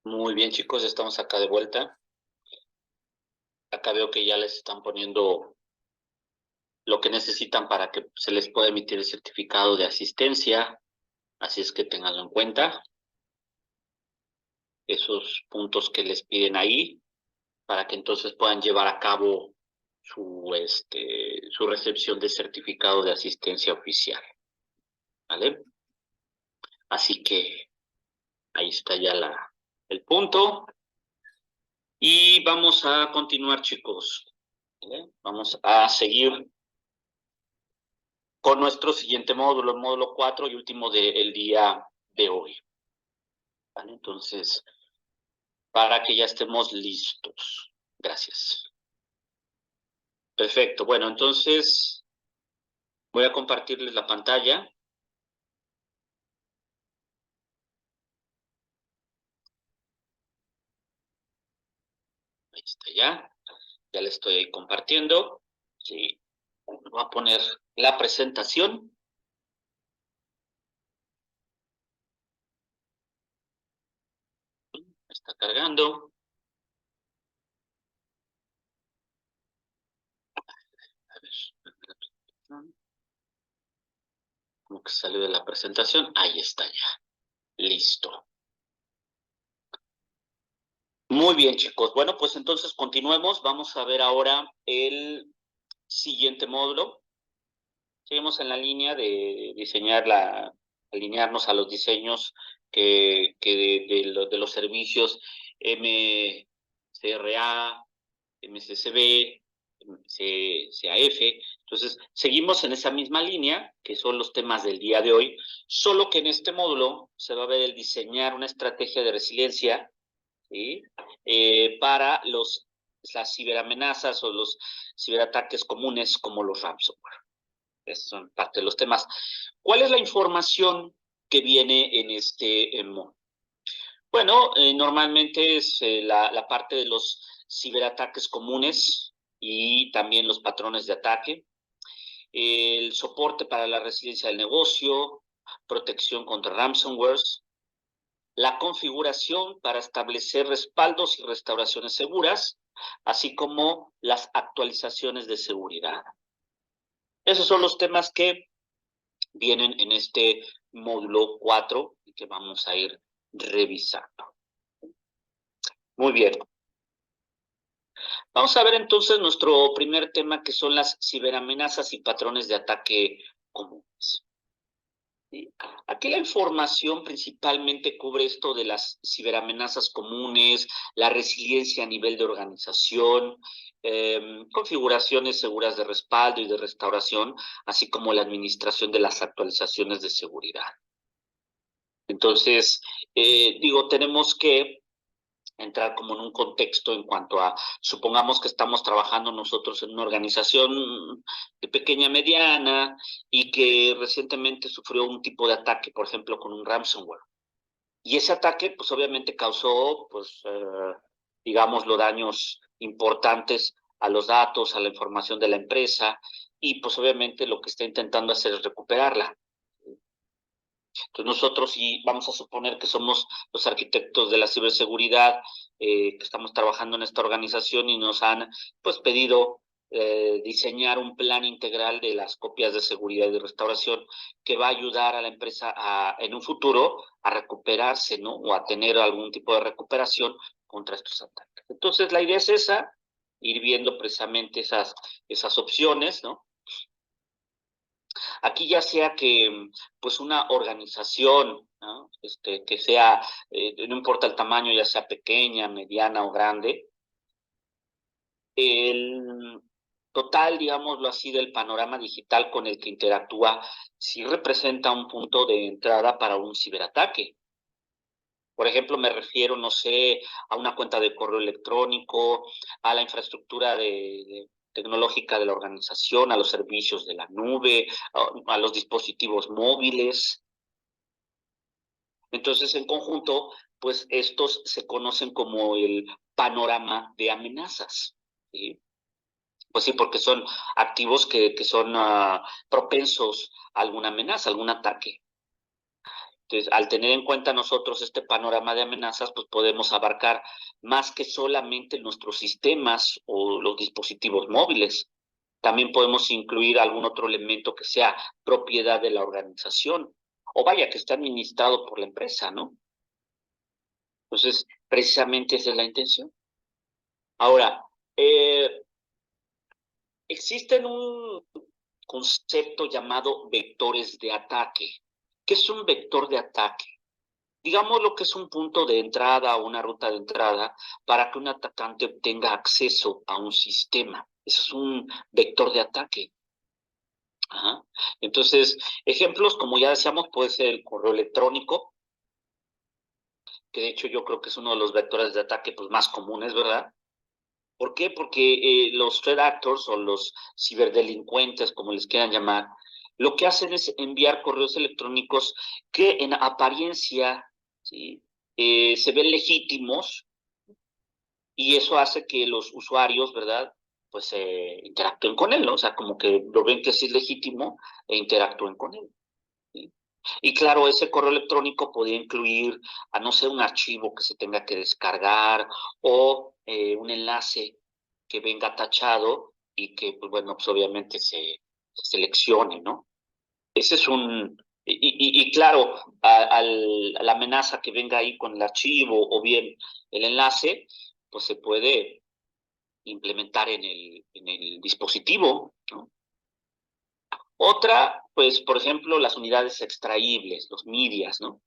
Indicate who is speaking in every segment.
Speaker 1: Muy bien, chicos, estamos acá de vuelta. Acá veo que ya les están poniendo lo que necesitan para que se les pueda emitir el certificado de asistencia, así es que tenganlo en cuenta. Esos puntos que les piden ahí, para que entonces puedan llevar a cabo su recepción de certificado de asistencia oficial, ¿vale? Así que ahí está ya el punto. Y vamos a continuar, chicos, ¿vale? Vamos a seguir con nuestro siguiente módulo, el módulo 4 y último del día de hoy. ¿Vale? Entonces, para que ya estemos listos. Gracias. Perfecto. Bueno, entonces voy a compartirles la pantalla. Ahí está ya. Ya le estoy ahí compartiendo. Sí. Voy a poner la presentación. Está cargando. A ver. Como que salió de la presentación. Ahí está ya. Listo. Muy bien, chicos. Bueno, pues entonces continuemos. Vamos a ver ahora el siguiente módulo. Seguimos en la línea de diseñar alinearnos a los diseños de los servicios MCRA, MCCB, MCAF. Entonces, seguimos en esa misma línea, que son los temas del día de hoy, solo que en este módulo se va a ver el diseñar una estrategia de resiliencia, ¿sí? Para las ciberamenazas o los ciberataques comunes como los ransomware. Esos son parte de los temas. ¿Cuál es la información que viene en este módulo? Bueno, normalmente es la parte de los ciberataques comunes y también los patrones de ataque, el soporte para la resiliencia del negocio, protección contra ransomwares, la configuración para establecer respaldos y restauraciones seguras, así como las actualizaciones de seguridad. Esos son los temas que vienen en este módulo 4 y que vamos a ir revisando. Muy bien. Vamos a ver entonces nuestro primer tema, que son las ciberamenazas y patrones de ataque comunes. ¿Sí? Aquí la información principalmente cubre esto de las ciberamenazas comunes, la resiliencia a nivel de organización, configuraciones seguras de respaldo y de restauración, así como la administración de las actualizaciones de seguridad. Entonces, tenemos que entrar como en un contexto en cuanto a, supongamos que estamos trabajando nosotros en una organización de pequeña, mediana, y que recientemente sufrió un tipo de ataque, por ejemplo, con un ransomware. Y ese ataque, pues obviamente causó, pues, digámoslo, daños importantes a los datos, a la información de la empresa, y pues obviamente lo que está intentando hacer es recuperarla. Entonces nosotros, sí vamos a suponer que somos los arquitectos de la ciberseguridad, que estamos trabajando en esta organización y nos han pues pedido diseñar un plan integral de las copias de seguridad y restauración que va a ayudar a la empresa en un futuro a recuperarse, ¿no? O a tener algún tipo de recuperación contra estos ataques. Entonces la idea es esa, ir viendo precisamente esas opciones, ¿no? Aquí ya sea que pues una organización, ¿no? Que sea, no importa el tamaño, ya sea pequeña, mediana o grande, el total, digámoslo así, del panorama digital con el que interactúa sí representa un punto de entrada para un ciberataque. Por ejemplo, me refiero, no sé, a una cuenta de correo electrónico, a la infraestructura tecnológica de la organización, a los servicios de la nube, a los dispositivos móviles. Entonces, en conjunto, pues estos se conocen como el panorama de amenazas, ¿sí? Pues sí, porque son activos que son propensos a alguna amenaza, algún ataque. al tener en cuenta nosotros este panorama de amenazas, pues podemos abarcar más que solamente nuestros sistemas o los dispositivos móviles. También podemos incluir algún otro elemento que sea propiedad de la organización, o vaya, que esté administrado por la empresa, ¿no? Entonces, precisamente esa es la intención. Ahora, existen un concepto llamado vectores de ataque. ¿Qué es un vector de ataque? Digamos lo que es un punto de entrada o una ruta de entrada para que un atacante obtenga acceso a un sistema. Eso es un vector de ataque. Ajá. Entonces, ejemplos, como ya decíamos, puede ser el correo electrónico, que de hecho yo creo que es uno de los vectores de ataque pues, más comunes, ¿verdad? ¿Por qué? Porque los threat actors o los ciberdelincuentes, como les quieran llamar, lo que hacen es enviar correos electrónicos que en apariencia, ¿sí? Se ven legítimos y eso hace que los usuarios, ¿verdad? Pues interactúen con él, ¿no? O sea, como que lo ven que sí es legítimo e interactúen con él. ¿Sí? Y claro, ese correo electrónico podría incluir, a no ser un archivo que se tenga que descargar o un enlace que venga tachado y que, pues bueno, pues obviamente se seleccione, ¿no? Ese es un... Y claro, a la amenaza que venga ahí con el archivo o bien el enlace, pues se puede implementar en el dispositivo, ¿no? Otra, pues, por ejemplo, las unidades extraíbles, los medias, ¿no?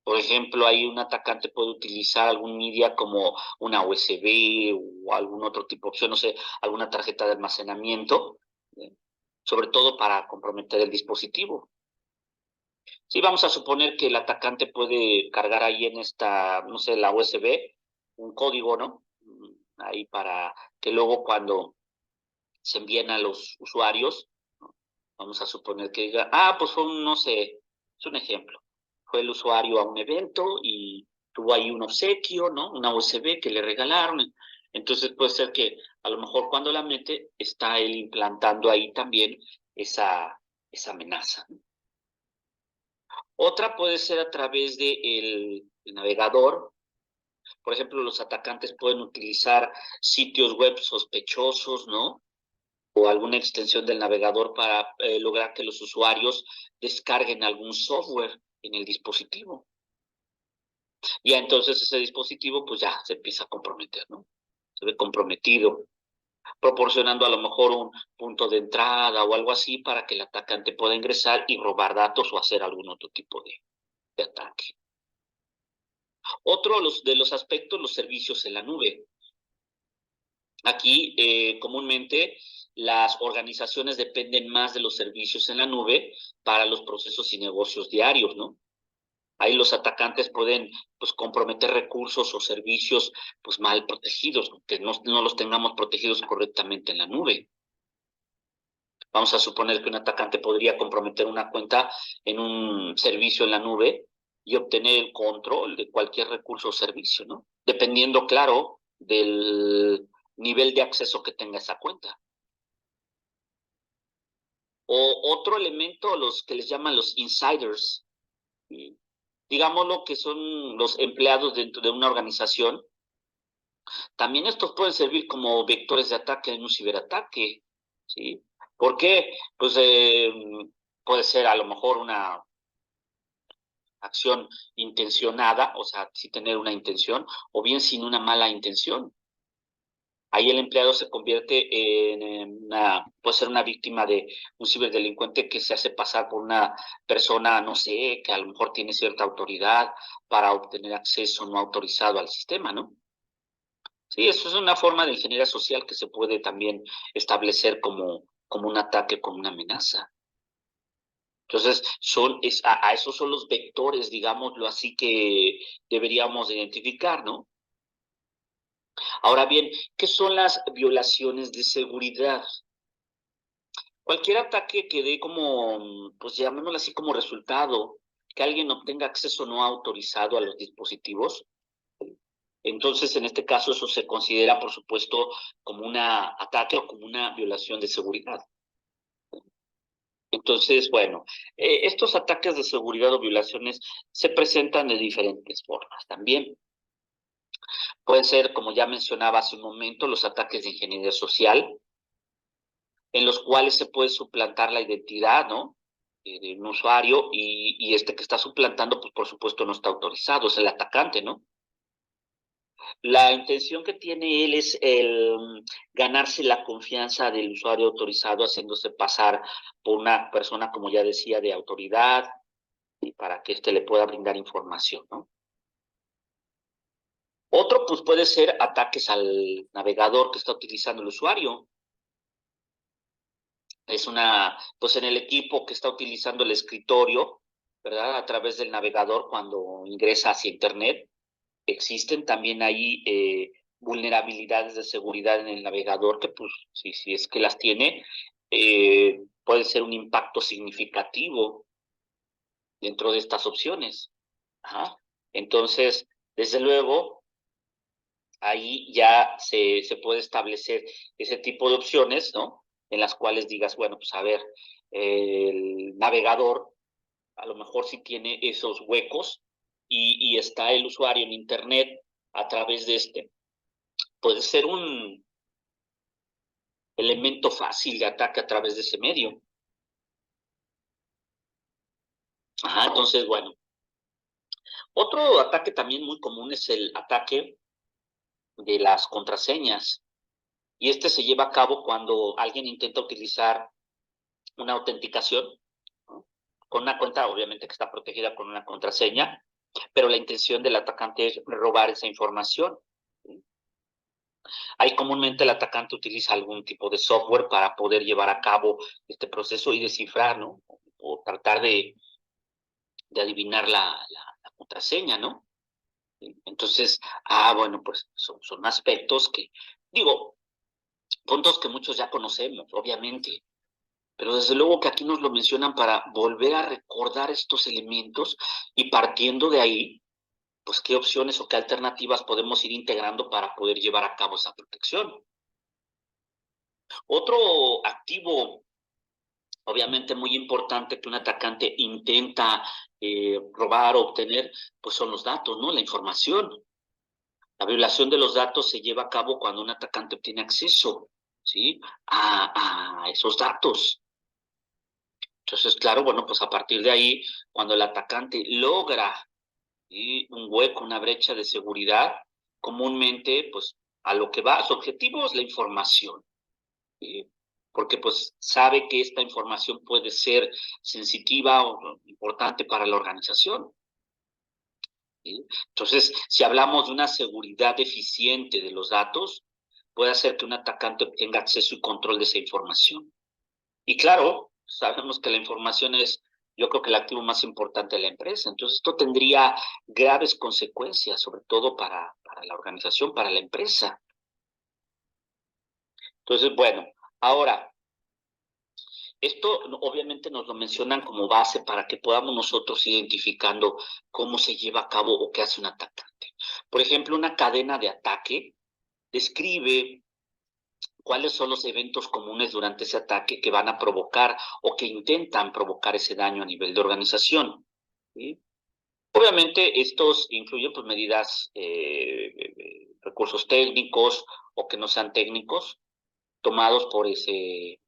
Speaker 1: Por ejemplo, ahí un atacante puede utilizar algún media como una USB o algún otro tipo de opción, no sé, alguna tarjeta de almacenamiento, ¿eh? Sobre todo para comprometer el dispositivo. Sí, vamos a suponer que el atacante puede cargar ahí en esta, no sé, la USB, un código, ¿no? Ahí para que luego cuando se envíen a los usuarios, ¿no? Vamos a suponer que diga, pues fue un, no sé, es un ejemplo. Fue el usuario a un evento y tuvo ahí un obsequio, ¿no? Una USB que le regalaron. Entonces puede ser que a lo mejor cuando la mete está él implantando ahí también esa amenaza, ¿no? Otra puede ser a través del navegador. Por ejemplo, los atacantes pueden utilizar sitios web sospechosos, ¿no? O alguna extensión del navegador para lograr que los usuarios descarguen algún software en el dispositivo. Y entonces ese dispositivo pues ya se empieza a comprometer, ¿no? Se ve comprometido, proporcionando a lo mejor un punto de entrada o algo así para que el atacante pueda ingresar y robar datos o hacer algún otro tipo de ataque. Otro de los aspectos, los servicios en la nube. Aquí, comúnmente, las organizaciones dependen más de los servicios en la nube para los procesos y negocios diarios, ¿no? Ahí los atacantes pueden, pues, comprometer recursos o servicios, pues, mal protegidos, que no los tengamos protegidos correctamente en la nube. Vamos a suponer que un atacante podría comprometer una cuenta en un servicio en la nube y obtener el control de cualquier recurso o servicio, ¿no? Dependiendo, claro, del nivel de acceso que tenga esa cuenta. O otro elemento, los que les llaman los insiders, digámoslo que son los empleados dentro de una organización, también estos pueden servir como vectores de ataque en un ciberataque, ¿sí? ¿Por qué? Pues puede ser a lo mejor una acción intencionada, o sea, sí tener una intención, o bien sin una mala intención. Ahí el empleado se convierte en puede ser una víctima de un ciberdelincuente que se hace pasar por una persona, no sé, que a lo mejor tiene cierta autoridad para obtener acceso no autorizado al sistema, ¿no? Sí, eso es una forma de ingeniería social que se puede también establecer como un ataque, como una amenaza. Entonces, a esos son los vectores, digámoslo así, que deberíamos identificar, ¿no? Ahora bien, ¿qué son las violaciones de seguridad? Cualquier ataque que dé como, pues llamémoslo así, como resultado que alguien obtenga acceso no autorizado a los dispositivos, entonces en este caso eso se considera, por supuesto, como un ataque o como una violación de seguridad. Entonces, bueno, estos ataques de seguridad o violaciones se presentan de diferentes formas también. Pueden ser, como ya mencionaba hace un momento, los ataques de ingeniería social, en los cuales se puede suplantar la identidad, ¿no? De un usuario y este que está suplantando, pues por supuesto no está autorizado, es el atacante, ¿no? La intención que tiene él es el ganarse la confianza del usuario autorizado, haciéndose pasar por una persona, como ya decía, de autoridad, y para que éste le pueda brindar información, ¿no? Otro, pues puede ser ataques al navegador que está utilizando el usuario. Es pues en el equipo que está utilizando el escritorio, ¿verdad? A través del navegador cuando ingresa hacia Internet. Existen también ahí vulnerabilidades de seguridad en el navegador que, pues, si es que las tiene, puede ser un impacto significativo dentro de estas opciones. Ajá. Entonces, desde luego, ahí ya se puede establecer ese tipo de opciones, ¿no? En las cuales digas, bueno, pues a ver, el navegador a lo mejor sí tiene esos huecos y está el usuario en Internet a través de puede ser un elemento fácil de ataque a través de ese medio. Ajá, entonces, bueno. Otro ataque también muy común es el ataque de las contraseñas. Y este se lleva a cabo cuando alguien intenta utilizar una autenticación, ¿no? Con una cuenta, obviamente, que está protegida con una contraseña, pero la intención del atacante es robar esa información. Ahí comúnmente el atacante utiliza algún tipo de software para poder llevar a cabo este proceso y descifrar, ¿no? O tratar de adivinar la contraseña, ¿no? Entonces, bueno, pues son aspectos que, digo, puntos que muchos ya conocemos, obviamente, pero desde luego que aquí nos lo mencionan para volver a recordar estos elementos y partiendo de ahí, pues qué opciones o qué alternativas podemos ir integrando para poder llevar a cabo esa protección. Otro activo, obviamente muy importante que un atacante intenta robar o obtener, pues son los datos, ¿no? La información. La violación de los datos se lleva a cabo cuando un atacante obtiene acceso, ¿sí? A esos datos. Entonces, claro, bueno, pues a partir de ahí, cuando el atacante logra, ¿sí?, un hueco, una brecha de seguridad, comúnmente, pues a lo que va, su objetivo es la información, ¿sí? Porque pues sabe que esta información puede ser sensitiva o importante para la organización, ¿sí? Entonces, si hablamos de una seguridad eficiente de los datos, puede hacer que un atacante obtenga acceso y control de esa información. Y claro, sabemos que la información es, yo creo que el activo más importante de la empresa. Entonces, esto tendría graves consecuencias, sobre todo para la organización, para la empresa. Entonces, bueno, ahora, esto obviamente nos lo mencionan como base para que podamos nosotros identificando cómo se lleva a cabo o qué hace un atacante. Por ejemplo, una cadena de ataque describe cuáles son los eventos comunes durante ese ataque que van a provocar o que intentan provocar ese daño a nivel de organización, ¿sí? Obviamente estos incluyen pues medidas, recursos técnicos o que no sean técnicos, tomados por ese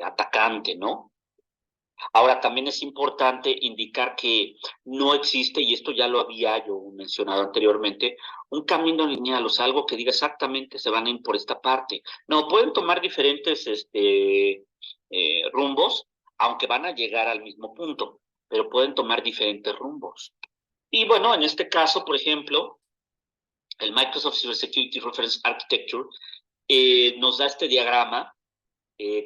Speaker 1: atacante, ¿no? Ahora, también es importante indicar que no existe, y esto ya lo había yo mencionado anteriormente, un camino lineal, o sea, algo que diga exactamente se van a ir por esta parte. No, pueden tomar diferentes rumbos, aunque van a llegar al mismo punto, pero pueden tomar diferentes rumbos. Y bueno, en este caso, por ejemplo, el Microsoft Cybersecurity Reference Architecture nos da este diagrama,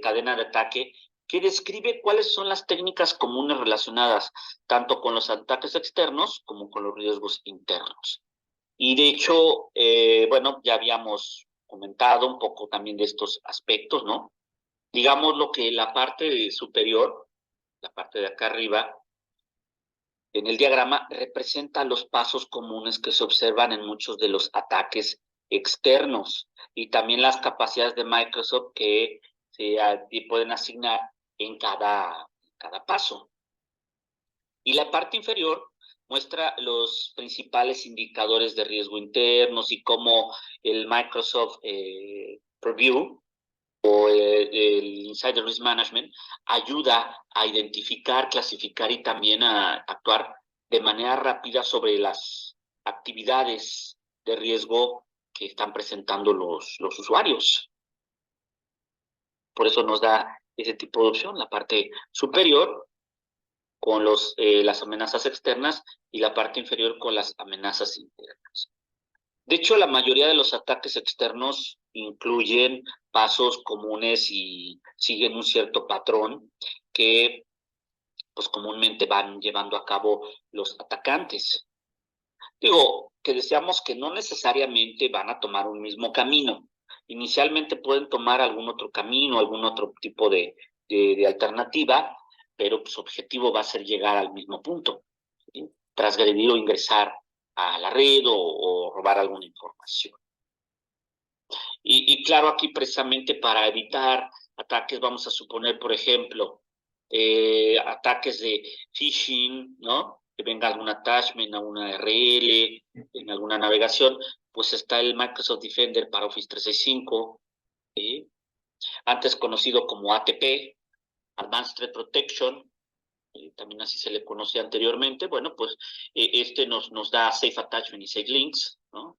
Speaker 1: cadena de ataque, que describe cuáles son las técnicas comunes relacionadas tanto con los ataques externos como con los riesgos internos. Y de hecho, bueno, ya habíamos comentado un poco también de estos aspectos, ¿no? Digamos lo que la parte superior, la parte de acá arriba, en el diagrama representa los pasos comunes que se observan en muchos de los ataques externos y también las capacidades de Microsoft que se pueden asignar en cada paso. Y la parte inferior muestra los principales indicadores de riesgo internos y cómo el Microsoft Preview o el Insider Risk Management ayuda a identificar, clasificar y también a actuar de manera rápida sobre las actividades de riesgo que están presentando los usuarios. Por eso nos da ese tipo de opción, la parte superior con las amenazas externas y la parte inferior con las amenazas internas. De hecho, la mayoría de los ataques externos incluyen pasos comunes y siguen un cierto patrón que pues comúnmente van llevando a cabo los atacantes. Digo, que deseamos que no necesariamente van a tomar un mismo camino. Inicialmente pueden tomar algún otro camino, algún otro tipo de alternativa, pero su objetivo va a ser llegar al mismo punto, ¿sí? Transgredir o ingresar a la red o robar alguna información. Y claro, aquí precisamente para evitar ataques, vamos a suponer, por ejemplo, ataques de phishing, ¿no? Que venga algún attachment a una URL, en alguna navegación, pues está el Microsoft Defender para Office 365, ¿sí? Antes conocido como ATP, Advanced Threat Protection, también así se le conocía anteriormente. Bueno, pues este nos da Safe Attachment y Safe Links, ¿no?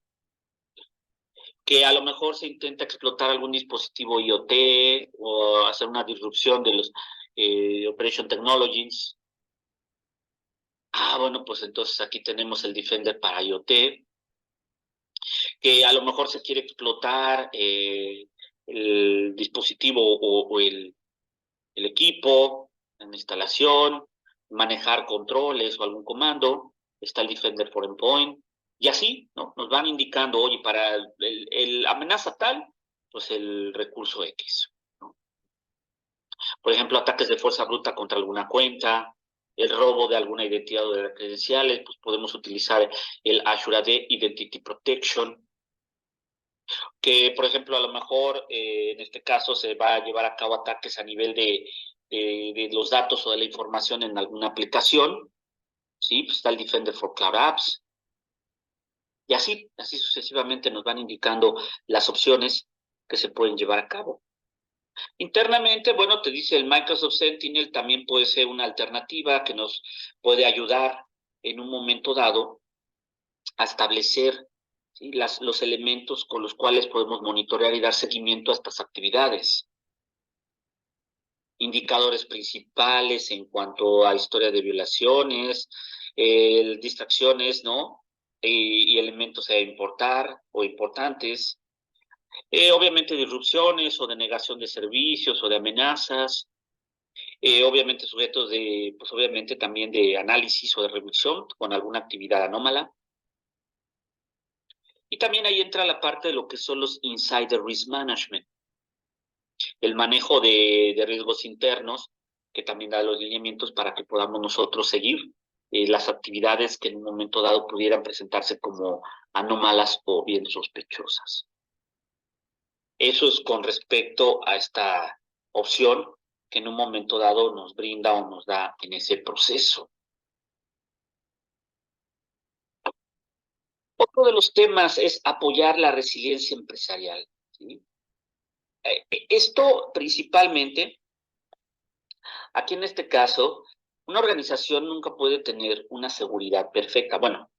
Speaker 1: Que a lo mejor se intenta explotar algún dispositivo IoT o hacer una disrupción de los Operation Technologies. Bueno, pues entonces aquí tenemos el Defender para IoT, que a lo mejor se quiere explotar el dispositivo o el equipo, en instalación, manejar controles o algún comando. Está el Defender for Endpoint. Y así, ¿no? Nos van indicando, oye, para el amenaza tal, pues el recurso X, ¿no? Por ejemplo, ataques de fuerza bruta contra alguna cuenta, el robo de alguna identidad o de credenciales, pues podemos utilizar el Azure AD Identity Protection, que por ejemplo a lo mejor en este caso se va a llevar a cabo ataques a nivel de los datos o de la información en alguna aplicación, ¿sí? Pues está el Defender for Cloud Apps, y así sucesivamente nos van indicando las opciones que se pueden llevar a cabo. Internamente, bueno, te dice el Microsoft Sentinel también puede ser una alternativa que nos puede ayudar en un momento dado a establecer, ¿sí? Los elementos con los cuales podemos monitorear y dar seguimiento a estas actividades. Indicadores principales en cuanto a historia de violaciones, distracciones, ¿no? Y elementos a importar o importantes. Obviamente disrupciones o denegación de servicios o de amenazas. Obviamente sujetos de, pues obviamente también de análisis o de revisión con alguna actividad anómala. Y también ahí entra la parte de lo que son los Insider Risk Management, el manejo de riesgos internos, que también da los lineamientos para que podamos nosotros seguir las actividades que en un momento dado pudieran presentarse como anómalas o bien sospechosas. Eso es con respecto a esta opción que en un momento dado nos brinda o nos da en ese proceso. Otro de los temas es apoyar la resiliencia empresarial, ¿sí? Esto principalmente, aquí en este caso, una organización nunca puede tener una seguridad perfecta. Bueno,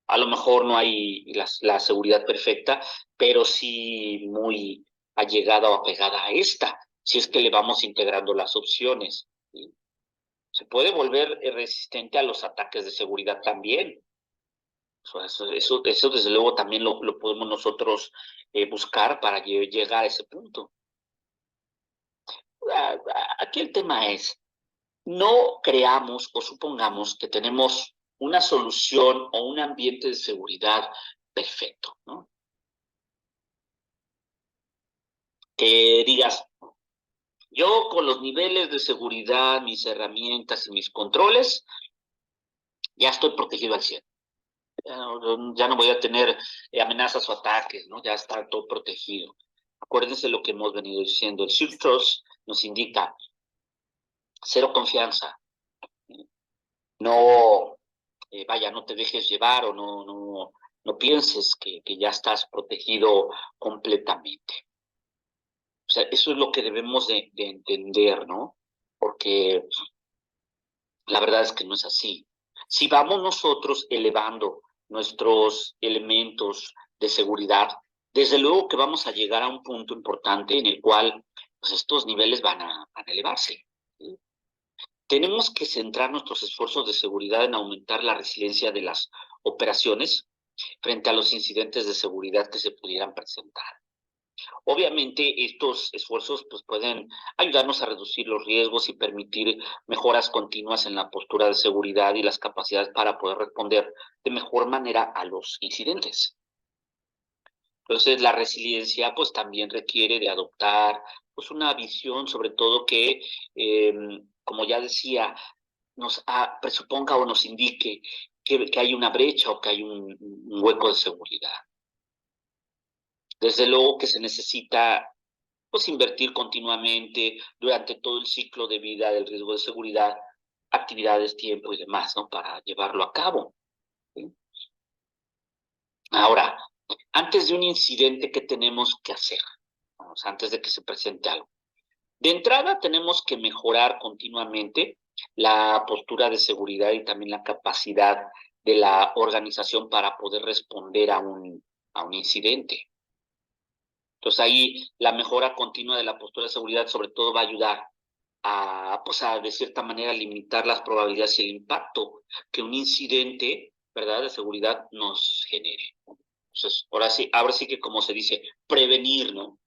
Speaker 1: a lo mejor no hay la seguridad perfecta, pero sí muy allegada o apegada a esta, si es que le vamos integrando las opciones, ¿sí? Se puede volver resistente a los ataques de seguridad también. Eso desde luego también lo podemos nosotros buscar para llegar a ese punto. Aquí el tema es, no creamos o supongamos que tenemos una solución o un ambiente de seguridad perfecto, ¿no? Que digas, yo con los niveles de seguridad, mis herramientas y mis controles, ya estoy protegido al 100. Ya no voy a tener amenazas o ataques, ¿no? Ya está todo protegido. Acuérdense lo que hemos venido diciendo, el Zero Trust nos indica cero confianza, no, vaya, no te dejes llevar o no pienses que ya estás protegido completamente. O sea, eso es lo que debemos de entender, ¿no? Porque la verdad es que no es así. Si vamos nosotros elevando nuestros elementos de seguridad, desde luego que vamos a llegar a un punto importante en el cual pues, estos niveles van a elevarse. ¿Sí? Tenemos que centrar nuestros esfuerzos de seguridad en aumentar la resiliencia de las operaciones frente a los incidentes de seguridad que se pudieran presentar. Obviamente estos esfuerzos pues, pueden ayudarnos a reducir los riesgos y permitir mejoras continuas en la postura de seguridad y las capacidades para poder responder de mejor manera a los incidentes. Entonces la resiliencia pues también requiere de adoptar pues una visión sobre todo que, como ya decía, nos presuponga o nos indique que hay una brecha o que hay un hueco de seguridad. Desde luego que se necesita pues invertir continuamente durante todo el ciclo de vida del riesgo de seguridad, actividades, tiempo y demás, ¿no? Para llevarlo a cabo. ¿Sí? Ahora, antes de un incidente, ¿qué tenemos que hacer? Vamos, antes de que se presente algo. De entrada, tenemos que mejorar continuamente la postura de seguridad y también la capacidad de la organización para poder responder a un incidente. Entonces ahí la mejora continua de la postura de seguridad sobre todo va a ayudar pues de cierta manera limitar las probabilidades y el impacto que un incidente, ¿verdad?, de seguridad nos genere. Entonces, ahora sí que como se dice, prevenir, ¿no?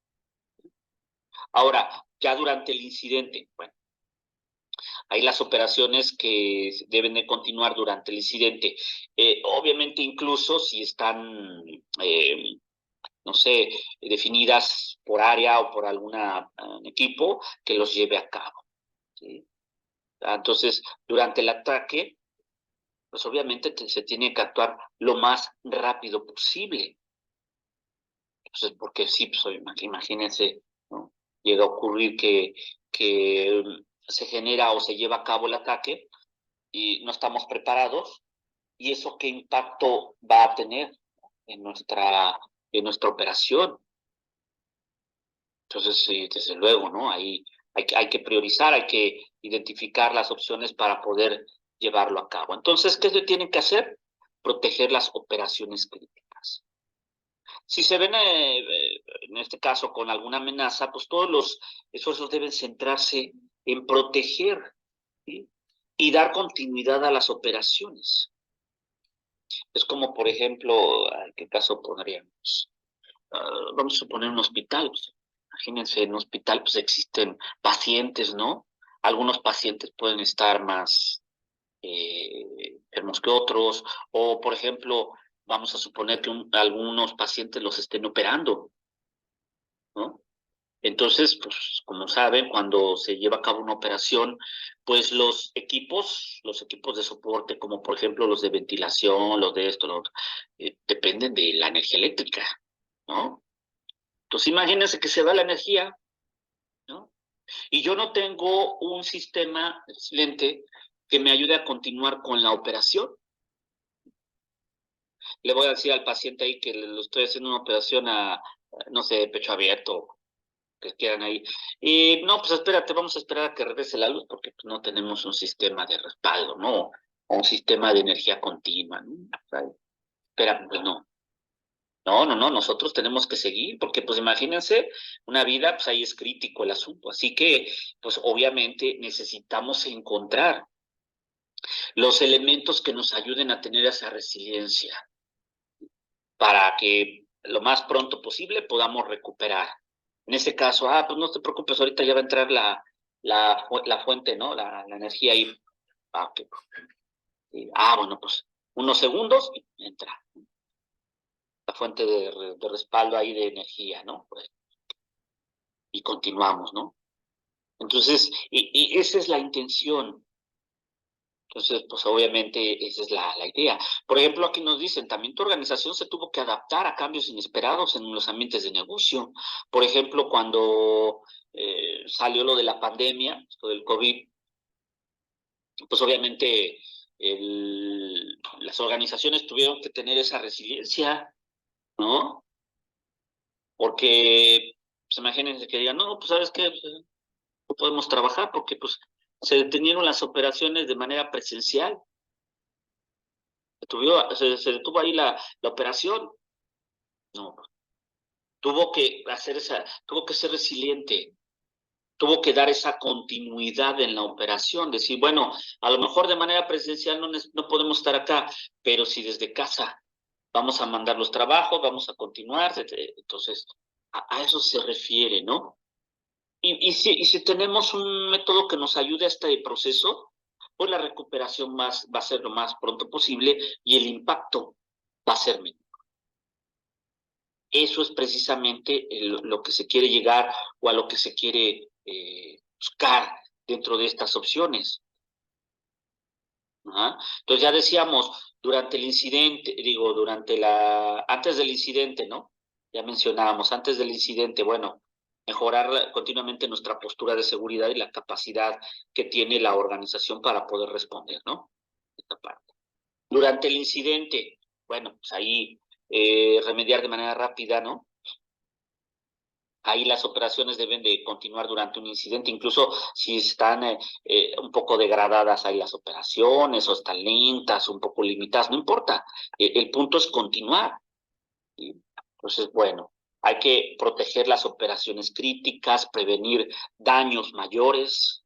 Speaker 1: Ahora, ya durante el incidente, bueno, hay las operaciones que deben de continuar durante el incidente. Obviamente, incluso si están no sé, definidas por área o por algún equipo que los lleve a cabo. ¿Sí? Entonces, durante el ataque, pues obviamente se tiene que actuar lo más rápido posible. Entonces, porque sí, pues imagínense, ¿no? Llega a ocurrir que se genera o se lleva a cabo el ataque y no estamos preparados, y eso qué impacto va a tener en nuestra operación. Entonces, sí, desde luego, ¿no? Ahí hay que priorizar, hay que identificar las opciones para poder llevarlo a cabo. Entonces, ¿qué se tiene que hacer? Proteger las operaciones críticas. Si se ven, en este caso, con alguna amenaza, pues todos los esfuerzos deben centrarse en proteger, ¿sí? Y dar continuidad a las operaciones. Es como, por ejemplo, ¿en qué caso pondríamos? Vamos a suponer un hospital. Pues, imagínense, en un hospital pues existen pacientes, ¿no? Algunos pacientes pueden estar más enfermos que otros, o por ejemplo, vamos a suponer que algunos pacientes los estén operando, ¿no? Entonces, pues como saben, cuando se lleva a cabo una operación, pues los equipos de soporte, como por ejemplo los de ventilación, los de esto, lo otro, dependen de la energía eléctrica, ¿no? Entonces imagínense que se va la energía, ¿no? Y yo no tengo un sistema excelente que me ayude a continuar con la operación. Le voy a decir al paciente ahí que le estoy haciendo una operación no sé, pecho abierto, que quieran ahí. Y no, pues espérate, vamos a esperar a que regrese la luz porque pues, no tenemos un sistema de respaldo, ¿no? O un sistema de energía continua, ¿no? Espera, pues no. No, nosotros tenemos que seguir, porque pues imagínense, una vida, pues ahí es crítico el asunto, así que pues obviamente necesitamos encontrar los elementos que nos ayuden a tener esa resiliencia para que lo más pronto posible podamos recuperar. En este caso, pues no te preocupes, ahorita ya va a entrar la fuente, ¿no? La energía ahí. Okay. Bueno, pues unos segundos y entra la fuente de respaldo ahí de energía, ¿no? Pues, y continuamos, ¿no? Entonces, y esa es la intención. Entonces, pues obviamente esa es la idea. Por ejemplo, aquí nos dicen, también tu organización se tuvo que adaptar a cambios inesperados en los ambientes de negocio. Por ejemplo, cuando salió lo de la pandemia, lo del COVID, pues obviamente las organizaciones tuvieron que tener esa resiliencia, ¿no? Porque, pues imagínense que digan, no, pues ¿sabes qué? Pues, no podemos trabajar porque pues se detenieron las operaciones de manera presencial, se detuvo ahí la operación, no, tuvo que ser resiliente, tuvo que dar esa continuidad en la operación, decir, bueno, a lo mejor de manera presencial no podemos estar acá, pero si desde casa vamos a mandar los trabajos, vamos a continuar, entonces a eso se refiere, ¿no? Y si tenemos un método que nos ayude a este proceso, pues la recuperación va a ser lo más pronto posible y el impacto va a ser menor. Eso es precisamente lo que se quiere llegar o a lo que se quiere buscar dentro de estas opciones. ¿Ah? Entonces ya decíamos, durante el incidente, antes del incidente, ¿no? Ya mencionábamos, antes del incidente, bueno, mejorar continuamente nuestra postura de seguridad y la capacidad que tiene la organización para poder responder, ¿no? Esta parte. Durante el incidente, bueno, pues ahí remediar de manera rápida, ¿no? Ahí las operaciones deben de continuar durante un incidente, incluso si están un poco degradadas ahí las operaciones o están lentas, un poco limitadas, no importa. El punto es continuar. ¿Sí? Entonces, bueno, hay que proteger las operaciones críticas, prevenir daños mayores.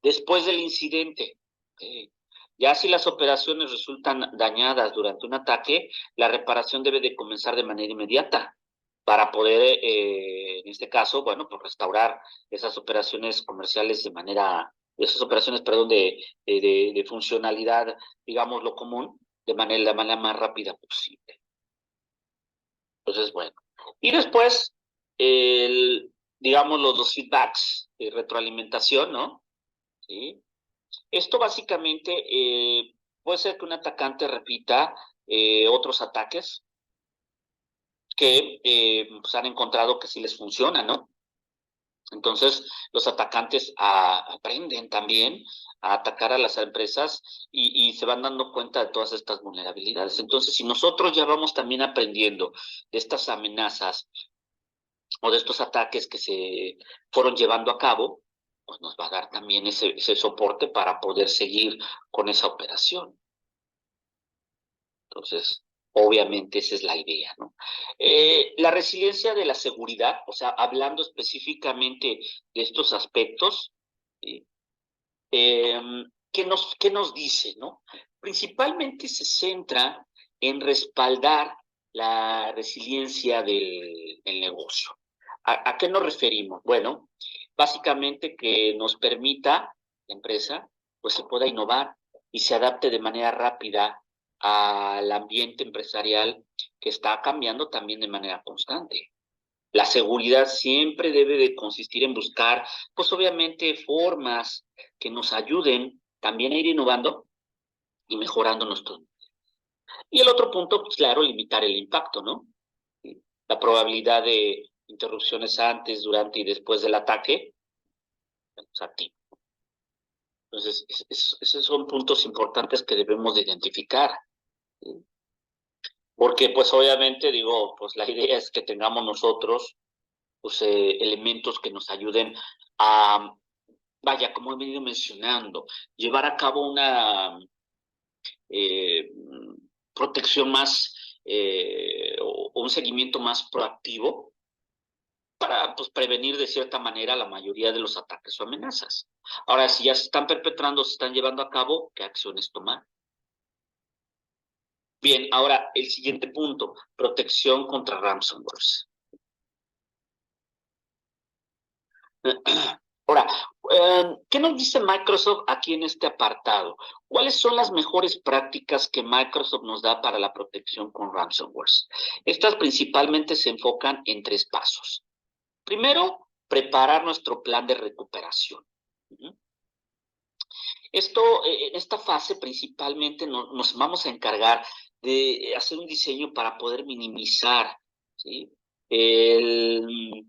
Speaker 1: Después del incidente, ya si las operaciones resultan dañadas durante un ataque, la reparación debe de comenzar de manera inmediata para poder, en este caso, bueno, pues restaurar esas operaciones comerciales esas operaciones, perdón, de funcionalidad, digamos, lo común, la manera más rápida posible. Entonces, bueno. Y después, digamos, los feedbacks de retroalimentación, ¿no? ¿Sí? Esto básicamente puede ser que un atacante repita otros ataques que pues han encontrado que sí les funciona, ¿no? Entonces, los atacantes aprenden también a atacar a las empresas y se van dando cuenta de todas estas vulnerabilidades. Entonces, si nosotros ya vamos también aprendiendo de estas amenazas o de estos ataques que se fueron llevando a cabo, pues nos va a dar también ese soporte para poder seguir con esa operación. Entonces, obviamente esa es la idea, ¿no? La resiliencia de la seguridad, o sea, hablando específicamente de estos aspectos, ¿sí? eh, qué nos dice, no? Principalmente se centra en respaldar la resiliencia del negocio. ¿A qué nos referimos? Bueno, básicamente que nos permita, la empresa, pues se pueda innovar y se adapte de manera rápida al ambiente empresarial que está cambiando también de manera constante. La seguridad siempre debe de consistir en buscar, pues obviamente, formas que nos ayuden también a ir innovando y mejorando nuestro. Y el otro punto, pues claro, limitar el impacto, ¿no? La probabilidad de interrupciones antes, durante y después del ataque, pues a ti. Entonces, esos son puntos importantes que debemos de identificar. ¿Sí? Porque, pues obviamente, digo, pues la idea es que tengamos nosotros pues, elementos que nos ayuden a, vaya, como he venido mencionando, llevar a cabo una eh, protección más o un seguimiento más proactivo para pues, prevenir de cierta manera la mayoría de los ataques o amenazas. Ahora, si ya se están perpetrando, se están llevando a cabo, ¿qué acciones tomar? Bien, ahora el siguiente punto, protección contra ransomware. Ahora, ¿qué nos dice Microsoft aquí en este apartado? ¿Cuáles son las mejores prácticas que Microsoft nos da para la protección con ransomware? Estas principalmente se enfocan en 3 pasos. Primero, preparar nuestro plan de recuperación. En esta fase principalmente nos vamos a encargar de hacer un diseño para poder minimizar, ¿sí? el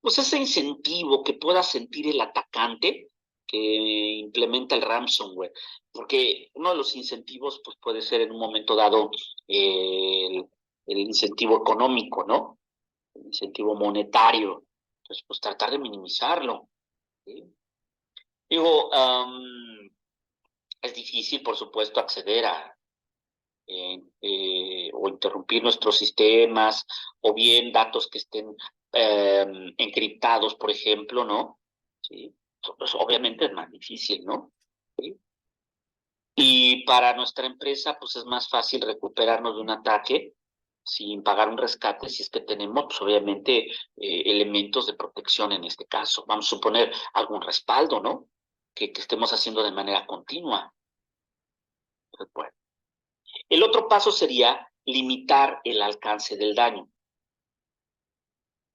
Speaker 1: pues ese incentivo que pueda sentir el atacante que implementa el ransomware, porque uno de los incentivos pues puede ser en un momento dado el incentivo económico, ¿no? El incentivo monetario. Entonces, pues tratar de minimizarlo, ¿sí? Digo, es difícil, por supuesto, acceder a o interrumpir nuestros sistemas, o bien datos que estén encriptados, por ejemplo, ¿no? Sí. Pues obviamente es más difícil, ¿no? ¿Sí? Y para nuestra empresa, pues es más fácil recuperarnos de un ataque sin pagar un rescate si es que tenemos, pues obviamente, elementos de protección en este caso. Vamos a suponer algún respaldo, ¿no? Que estemos haciendo de manera continua. Pues, bueno. El otro paso sería limitar el alcance del daño.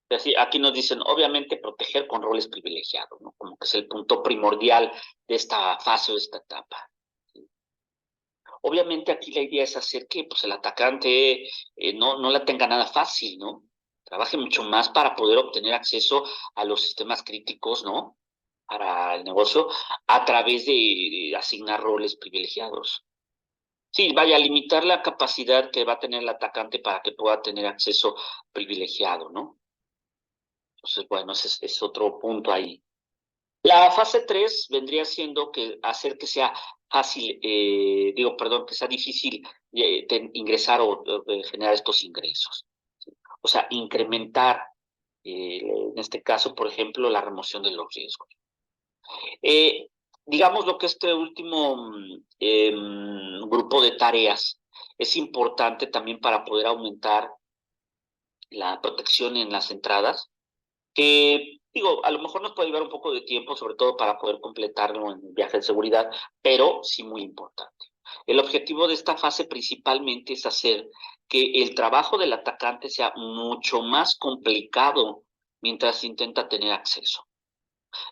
Speaker 1: Así, aquí nos dicen, obviamente, proteger con roles privilegiados, ¿no? Como que es el punto primordial de esta fase o de esta etapa. ¿Sí? Obviamente aquí la idea es hacer que pues, el atacante no la tenga nada fácil, ¿no? Trabaje mucho más para poder obtener acceso a los sistemas críticos, ¿no? Para el negocio, a través de asignar roles privilegiados. Sí, vaya a limitar la capacidad que va a tener el atacante para que pueda tener acceso privilegiado, ¿no? Entonces, bueno, ese es otro punto ahí. La fase 3 vendría siendo que hacer que sea fácil, que sea difícil ingresar o generar estos ingresos. ¿Sí? O sea, incrementar, en este caso, por ejemplo, la remoción de los riesgos. Eh, digamos lo que este último grupo de tareas es importante también para poder aumentar la protección en las entradas, que digo, a lo mejor nos puede llevar un poco de tiempo, sobre todo para poder completarlo en el viaje de seguridad, pero sí muy importante. El objetivo de esta fase principalmente es hacer que el trabajo del atacante sea mucho más complicado mientras intenta tener acceso.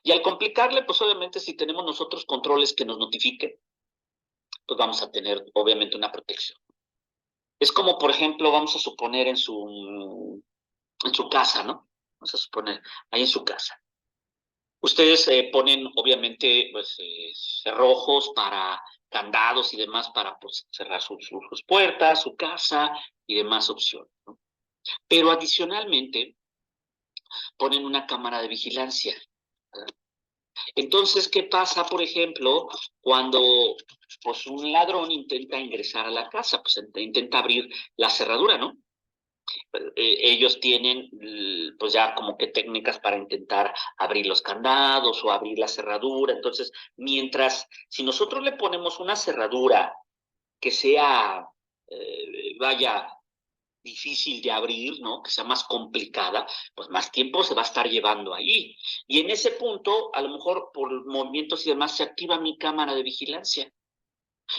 Speaker 1: Y al complicarle, pues obviamente si tenemos nosotros controles que nos notifiquen, pues vamos a tener obviamente una protección. Es como, por ejemplo, vamos a suponer en su casa, ¿no? Vamos a suponer, ahí en su casa. Ustedes ponen, obviamente, pues, cerrojos para candados y demás para pues, cerrar sus puertas, su casa y demás opciones, ¿no? Pero adicionalmente ponen una cámara de vigilancia, ¿verdad? Entonces, ¿qué pasa, por ejemplo, cuando pues, un ladrón intenta ingresar a la casa? Pues intenta abrir la cerradura, ¿no? Ellos tienen pues ya como que técnicas para intentar abrir los candados o abrir la cerradura. Entonces, si nosotros le ponemos una cerradura que sea, vaya, difícil de abrir, ¿no? Que sea más complicada, pues más tiempo se va a estar llevando ahí. Y en ese punto, a lo mejor por movimientos y demás, se activa mi cámara de vigilancia.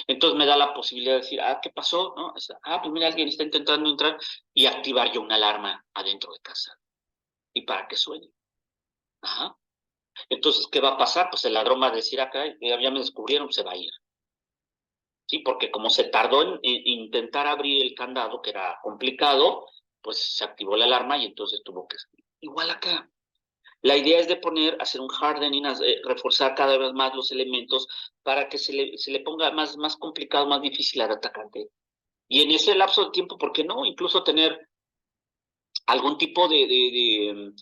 Speaker 1: Entonces me da la posibilidad de decir, ¿qué pasó? ¿No? Pues mira, alguien está intentando entrar y activar yo una alarma adentro de casa. ¿Y para qué sueñe? Ajá. Entonces, ¿qué va a pasar? Pues el ladrón va a decir acá, ya me descubrieron, se va a ir. Sí, porque como se tardó en intentar abrir el candado, que era complicado, pues se activó la alarma y entonces tuvo que... Igual acá. La idea es de hacer un hardening, reforzar cada vez más los elementos para que se le ponga más complicado, más difícil al atacante. Y en ese lapso de tiempo, ¿por qué no? Incluso tener algún tipo de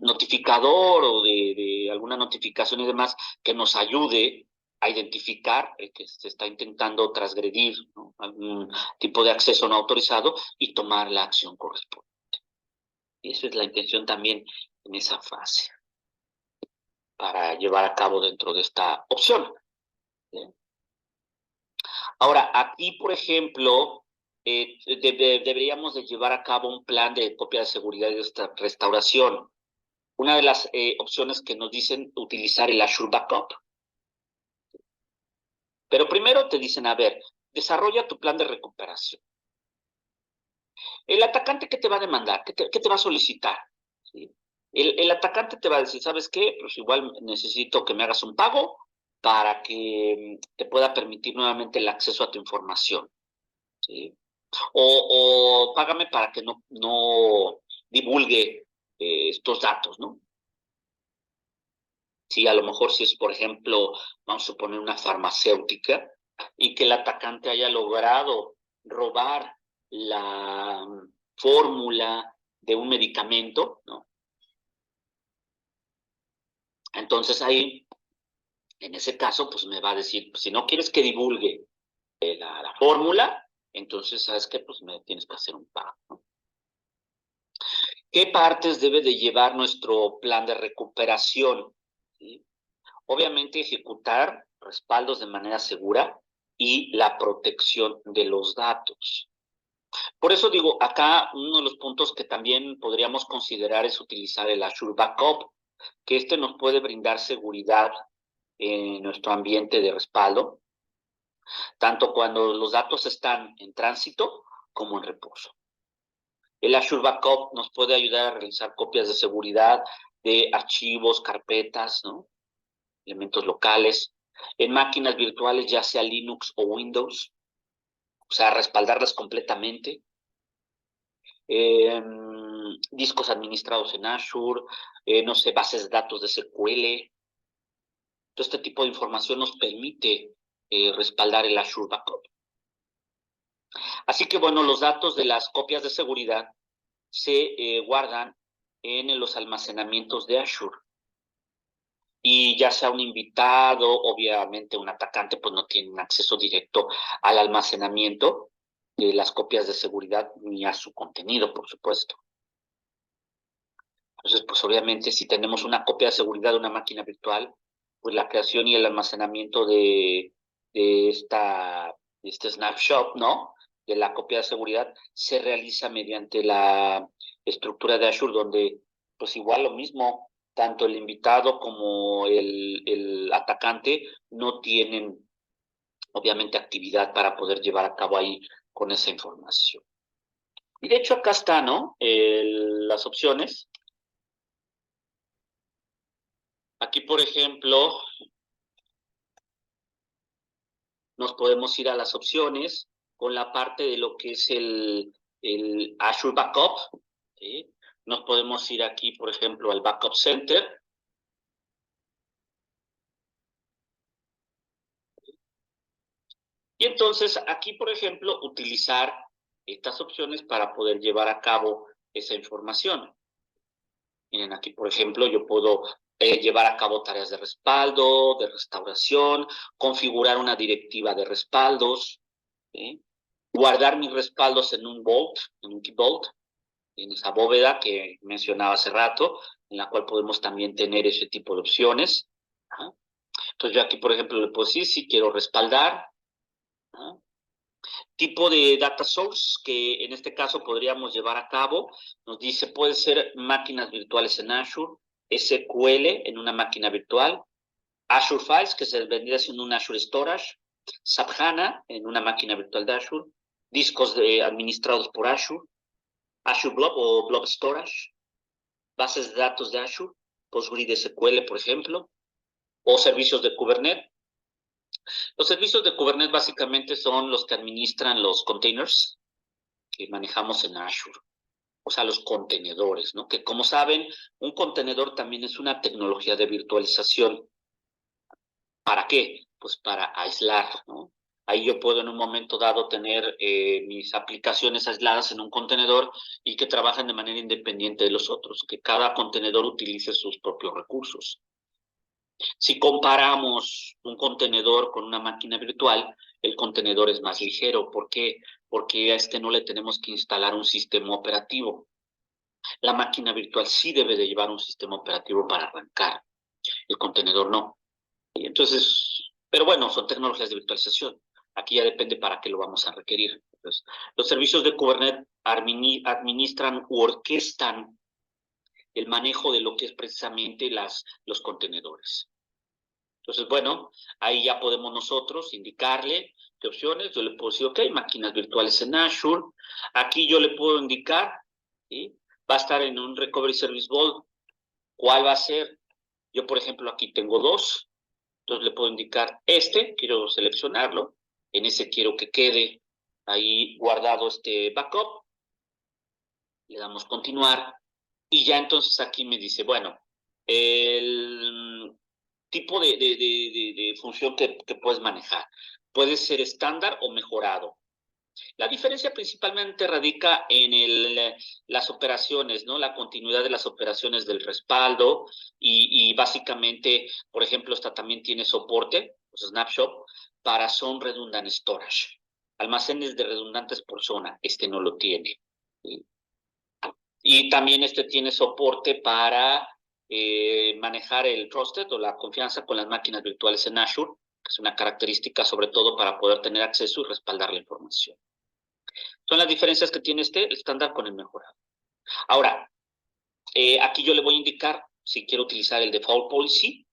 Speaker 1: notificador o de alguna notificación y demás que nos ayude a identificar que se está intentando transgredir, ¿no? Algún tipo de acceso no autorizado y tomar la acción correspondiente. Y esa es la intención también en esa fase para llevar a cabo dentro de esta opción. ¿Sí? Ahora, aquí, por ejemplo, deberíamos de llevar a cabo un plan de copia de seguridad y de restauración. Una de las opciones que nos dicen utilizar el Azure Backup. Pero primero te dicen, a ver, desarrolla tu plan de recuperación. El atacante, ¿qué te va a demandar? ¿Qué te va a solicitar? ¿Sí? El atacante te va a decir, ¿sabes qué? Pues igual necesito que me hagas un pago para que te pueda permitir nuevamente el acceso a tu información. ¿Sí? O págame para que no divulgue estos datos, ¿no? Sí, a lo mejor si es, por ejemplo, vamos a suponer una farmacéutica y que el atacante haya logrado robar la fórmula de un medicamento, ¿no? Entonces ahí, en ese caso, pues me va a decir, pues, si no quieres que divulgue la fórmula, entonces, ¿sabes qué? Pues me tienes que hacer un pago, ¿no? ¿Qué partes debe de llevar nuestro plan de recuperación? ¿Sí? Obviamente ejecutar respaldos de manera segura y la protección de los datos. Por eso digo, acá uno de los puntos que también podríamos considerar es utilizar el Azure Backup, que este nos puede brindar seguridad en nuestro ambiente de respaldo, tanto cuando los datos están en tránsito como en reposo. El Azure Backup nos puede ayudar a realizar copias de seguridad de archivos, carpetas, ¿no? Elementos locales, en máquinas virtuales, ya sea Linux o Windows, o sea, respaldarlas completamente. Discos administrados en Azure, no sé, bases de datos de SQL. Todo este tipo de información nos permite respaldar el Azure Backup. Así que, bueno, los datos de las copias de seguridad se guardan en los almacenamientos de Azure. Y ya sea un invitado, obviamente un atacante, pues no tiene un acceso directo al almacenamiento de las copias de seguridad ni a su contenido, por supuesto. Entonces, pues obviamente si tenemos una copia de seguridad de una máquina virtual, pues la creación y el almacenamiento de este snapshot, ¿no? De la copia de seguridad se realiza mediante la estructura de Azure, donde pues igual lo mismo, tanto el invitado como el atacante no tienen obviamente actividad para poder llevar a cabo ahí con esa información. Y de hecho acá está, ¿no? Las opciones. Aquí, por ejemplo, nos podemos ir a las opciones con la parte de lo que es el Azure Backup, ¿sí? Nos podemos ir aquí, por ejemplo, al Backup Center. Y entonces aquí, por ejemplo, utilizar estas opciones para poder llevar a cabo esa información. Miren, aquí, por ejemplo, yo puedo llevar a cabo tareas de respaldo, de restauración, configurar una directiva de respaldos, ¿sí? Guardar mis respaldos en un vault, en un key vault, en esa bóveda que mencionaba hace rato, en la cual podemos también tener ese tipo de opciones. ¿Ah? Entonces yo aquí, por ejemplo, le puedo decir si quiero respaldar. ¿Ah? Tipo de data source que en este caso podríamos llevar a cabo. Nos dice, puede ser máquinas virtuales en Azure, SQL en una máquina virtual, Azure Files, que se vendría siendo un Azure Storage, SAP HANA en una máquina virtual de Azure, discos administrados por Azure, Azure Blob o Blob Storage, bases de datos de Azure, PostgreSQL, por ejemplo, o servicios de Kubernetes. Los servicios de Kubernetes básicamente son los que administran los containers que manejamos en Azure, o sea, los contenedores, ¿no? Que como saben, un contenedor también es una tecnología de virtualización. ¿Para qué? Pues para aislar, ¿no? Ahí yo puedo en un momento dado tener mis aplicaciones aisladas en un contenedor y que trabajan de manera independiente de los otros, que cada contenedor utilice sus propios recursos. Si comparamos un contenedor con una máquina virtual, el contenedor es más ligero. ¿Por qué? Porque a este no le tenemos que instalar un sistema operativo. La máquina virtual sí debe de llevar un sistema operativo para arrancar, el contenedor no. Y entonces, pero bueno, son tecnologías de virtualización. Aquí ya depende para qué lo vamos a requerir. Entonces, los servicios de Kubernetes administran u orquestan el manejo de lo que es precisamente los contenedores. Entonces, bueno, ahí ya podemos nosotros indicarle qué opciones. Yo le puedo decir, ok, máquinas virtuales en Azure. Aquí yo le puedo indicar, ¿sí? Va a estar en un Recovery Service Vault. ¿Cuál va a ser? Yo, por ejemplo, aquí tengo dos. Entonces le puedo indicar quiero seleccionarlo. En ese quiero que quede ahí guardado este backup. Le damos continuar. Y ya entonces aquí me dice, bueno, el tipo de función que puedes manejar. Puede ser estándar o mejorado. La diferencia principalmente radica en las operaciones, ¿no? La continuidad de las operaciones del respaldo y básicamente, por ejemplo, esta también tiene soporte, pues Snapshot, para Zone Redundant Storage. Almacenes de redundantes por zona, este no lo tiene. Y también este tiene soporte para manejar el trusted o la confianza con las máquinas virtuales en Azure, que es una característica sobre todo para poder tener acceso y respaldar la información. Son las diferencias que tiene el estándar con el mejorado. Ahora, aquí yo le voy a indicar si quiero utilizar el default policy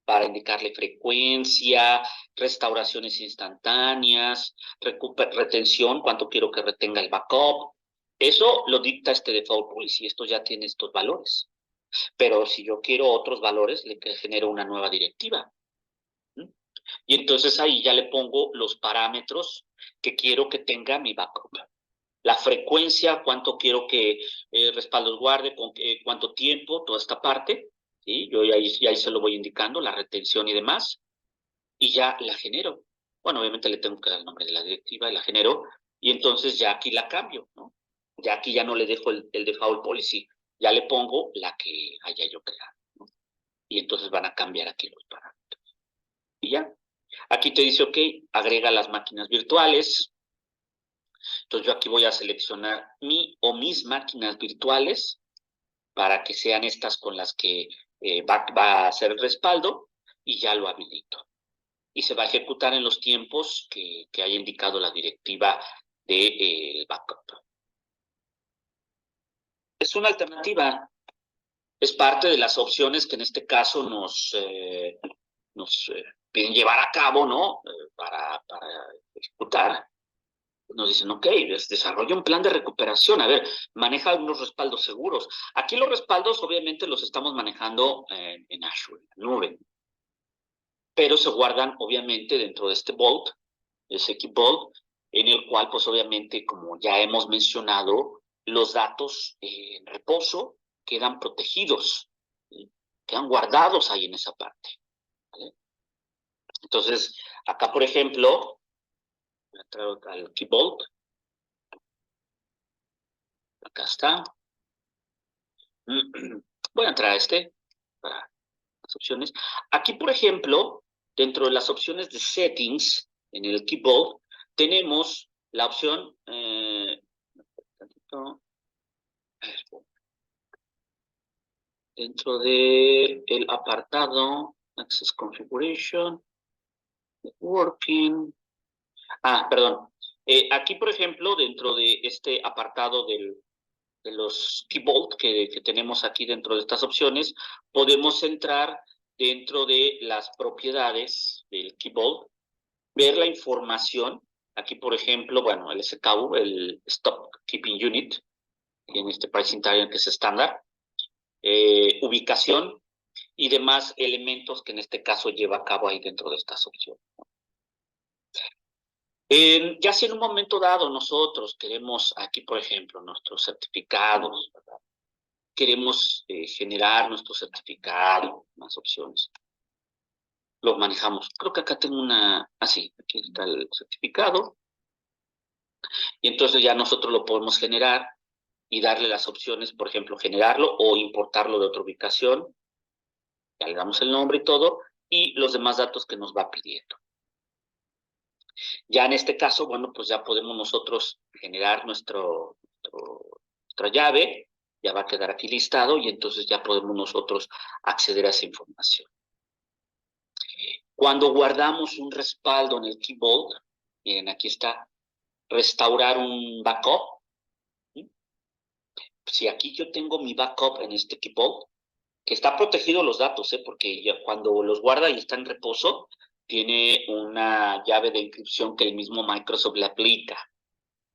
Speaker 1: para indicarle frecuencia, restauraciones instantáneas, retención, cuánto quiero que retenga el backup. Eso lo dicta este default policy, esto ya tiene estos valores. Pero si yo quiero otros valores, le genero una nueva directiva. Y entonces ahí ya le pongo los parámetros que quiero que tenga mi backup. La frecuencia, cuánto quiero que respaldos guarde, con cuánto tiempo, toda esta parte, ¿sí? Yo ahí se lo voy indicando, la retención y demás, y ya la genero. Bueno, obviamente le tengo que dar el nombre de la directiva, la genero, y entonces ya aquí la cambio, ¿no? Ya aquí ya no le dejo el default policy, ya le pongo la que haya yo creado, ¿no? Y entonces van a cambiar aquí los parámetros. Y ya. Aquí te dice, ok, agrega las máquinas virtuales. Entonces yo aquí voy a seleccionar mi o mis máquinas virtuales para que sean estas con las que va a hacer el respaldo y ya lo habilito. Y se va a ejecutar en los tiempos que haya indicado la directiva del backup. Es una alternativa, es parte de las opciones que en este caso nos piden llevar a cabo, ¿no? Para ejecutar. Nos dicen, ok, desarrolla un plan de recuperación. A ver, maneja unos respaldos seguros. Aquí los respaldos, obviamente, los estamos manejando en Azure, en la nube. Pero se guardan, obviamente, dentro de este Vault, ese Keep Vault, en el cual, pues, obviamente, como ya hemos mencionado, los datos en reposo quedan protegidos, ¿sí? Quedan guardados ahí en esa parte, ¿vale? Entonces, acá, por ejemplo, voy a entrar al Keep Vault. Acá está. Voy a entrar a para las opciones. Aquí, por ejemplo, dentro de las opciones de settings, en el keyboard, tenemos la opción, dentro de el apartado, Access Configuration, Networking. Perdón. Aquí, por ejemplo, dentro de este apartado de los keyboard que tenemos aquí dentro de estas opciones, podemos entrar dentro de las propiedades del keyboard, ver la información. Aquí, por ejemplo, bueno, el SKU, el Stop Keeping Unit, y en este Pricing Target que es estándar, ubicación y demás elementos que en este caso lleva a cabo ahí dentro de estas opciones. Ya si en un momento dado nosotros queremos aquí, por ejemplo, nuestros certificados, ¿verdad? Queremos generar nuestro certificado, más opciones. Lo manejamos. Creo que acá tengo sí, aquí está el certificado. Y entonces ya nosotros lo podemos generar y darle las opciones, por ejemplo, generarlo o importarlo de otra ubicación. Ya le damos el nombre y todo, y los demás datos que nos va pidiendo. Ya en este caso, bueno, pues ya podemos nosotros generar nuestra llave, ya va a quedar aquí listado, y entonces ya podemos nosotros acceder a esa información. Cuando guardamos un respaldo en el keyboard, miren, aquí está, restaurar un backup. Si aquí yo tengo mi backup en este keyboard, que está protegido los datos, porque ya cuando los guarda y está en reposo, tiene una llave de encripción que el mismo Microsoft le aplica.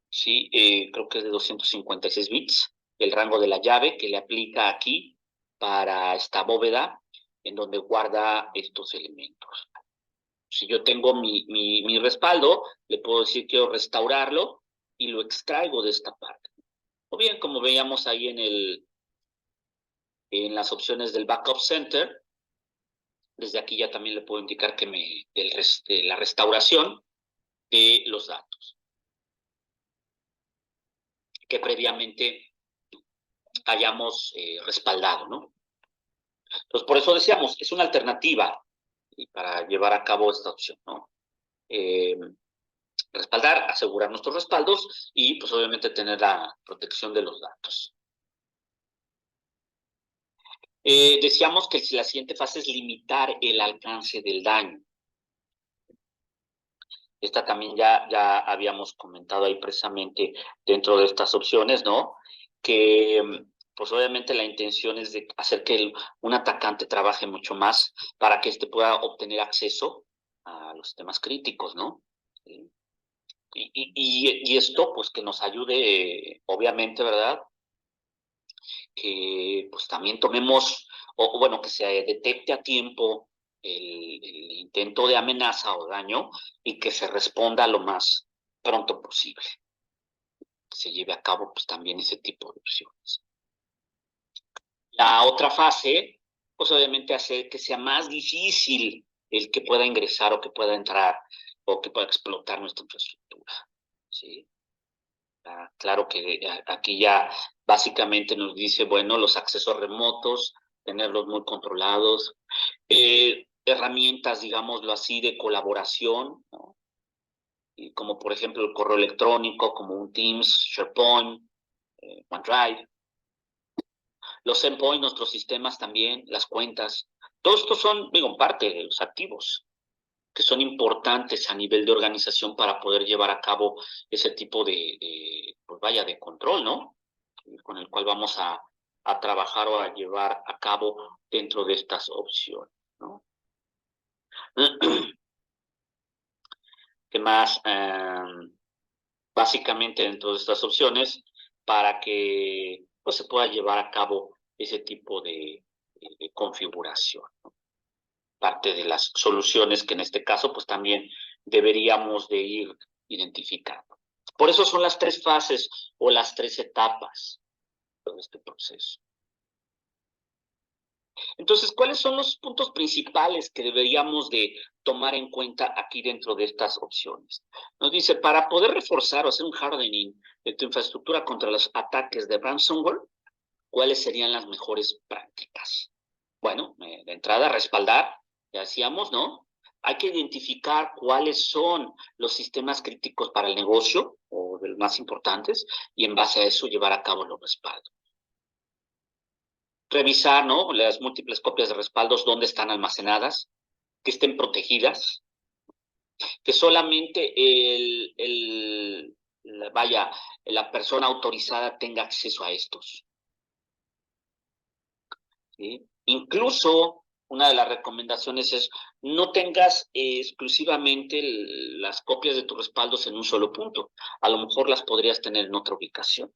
Speaker 1: ¿Sí? Creo que es de 256 bits, el rango de la llave que le aplica aquí para esta bóveda en donde guarda estos elementos. Si yo tengo mi respaldo, le puedo decir quiero restaurarlo y lo extraigo de esta parte. O bien, como veíamos ahí En las opciones del Backup Center, desde aquí ya también le puedo indicar que de la restauración de los datos que previamente hayamos respaldado, ¿no? Entonces, por eso decíamos, es una alternativa para llevar a cabo esta opción, ¿no? Respaldar, asegurar nuestros respaldos y, pues, obviamente, tener la protección de los datos. Decíamos que la siguiente fase es limitar el alcance del daño. Esta también ya habíamos comentado ahí precisamente dentro de estas opciones, ¿no? Que, pues obviamente la intención es de hacer que un atacante trabaje mucho más para que éste pueda obtener acceso a los sistemas críticos, ¿no? Y esto, pues, que nos ayude, obviamente, ¿verdad? Que, pues, también tomemos, o bueno, que se detecte a tiempo el intento de amenaza o daño y que se responda lo más pronto posible. Que se lleve a cabo, pues, también ese tipo de opciones. La otra fase, pues, obviamente, hacer que sea más difícil el que pueda ingresar o que pueda entrar o que pueda explotar nuestra infraestructura, ¿sí? Claro que aquí ya básicamente nos dice, bueno, los accesos remotos, tenerlos muy controlados, herramientas, digámoslo así, de colaboración, ¿no? Y como por ejemplo el correo electrónico, como un Teams, SharePoint, OneDrive, los endpoints, nuestros sistemas también, las cuentas, todos estos son, digo, parte de los activos que son importantes a nivel de organización para poder llevar a cabo ese tipo pues vaya, de control, ¿no? Con el cual vamos a trabajar o a llevar a cabo dentro de estas opciones, ¿no? ¿Qué más? Básicamente dentro de estas opciones, para que, pues, se pueda llevar a cabo ese tipo de configuración, ¿no? Parte de las soluciones que en este caso, pues, también deberíamos de ir identificando. Por eso son las 3 fases o las 3 etapas de este proceso. Entonces, ¿cuáles son los puntos principales que deberíamos de tomar en cuenta aquí dentro de estas opciones? Nos dice, para poder reforzar o hacer un hardening de tu infraestructura contra los ataques de ransomware, ¿cuáles serían las mejores prácticas? Bueno, de entrada, respaldar, ya decíamos, ¿no? Hay que identificar cuáles son los sistemas críticos para el negocio, o de los más importantes, y en base a eso llevar a cabo los respaldos. Revisar, ¿no? Las múltiples copias de respaldos, dónde están almacenadas, que estén protegidas, que solamente la persona autorizada tenga acceso a estos, ¿sí? Incluso, una de las recomendaciones es no tengas exclusivamente las copias de tus respaldos en un solo punto. A lo mejor las podrías tener en otra ubicación.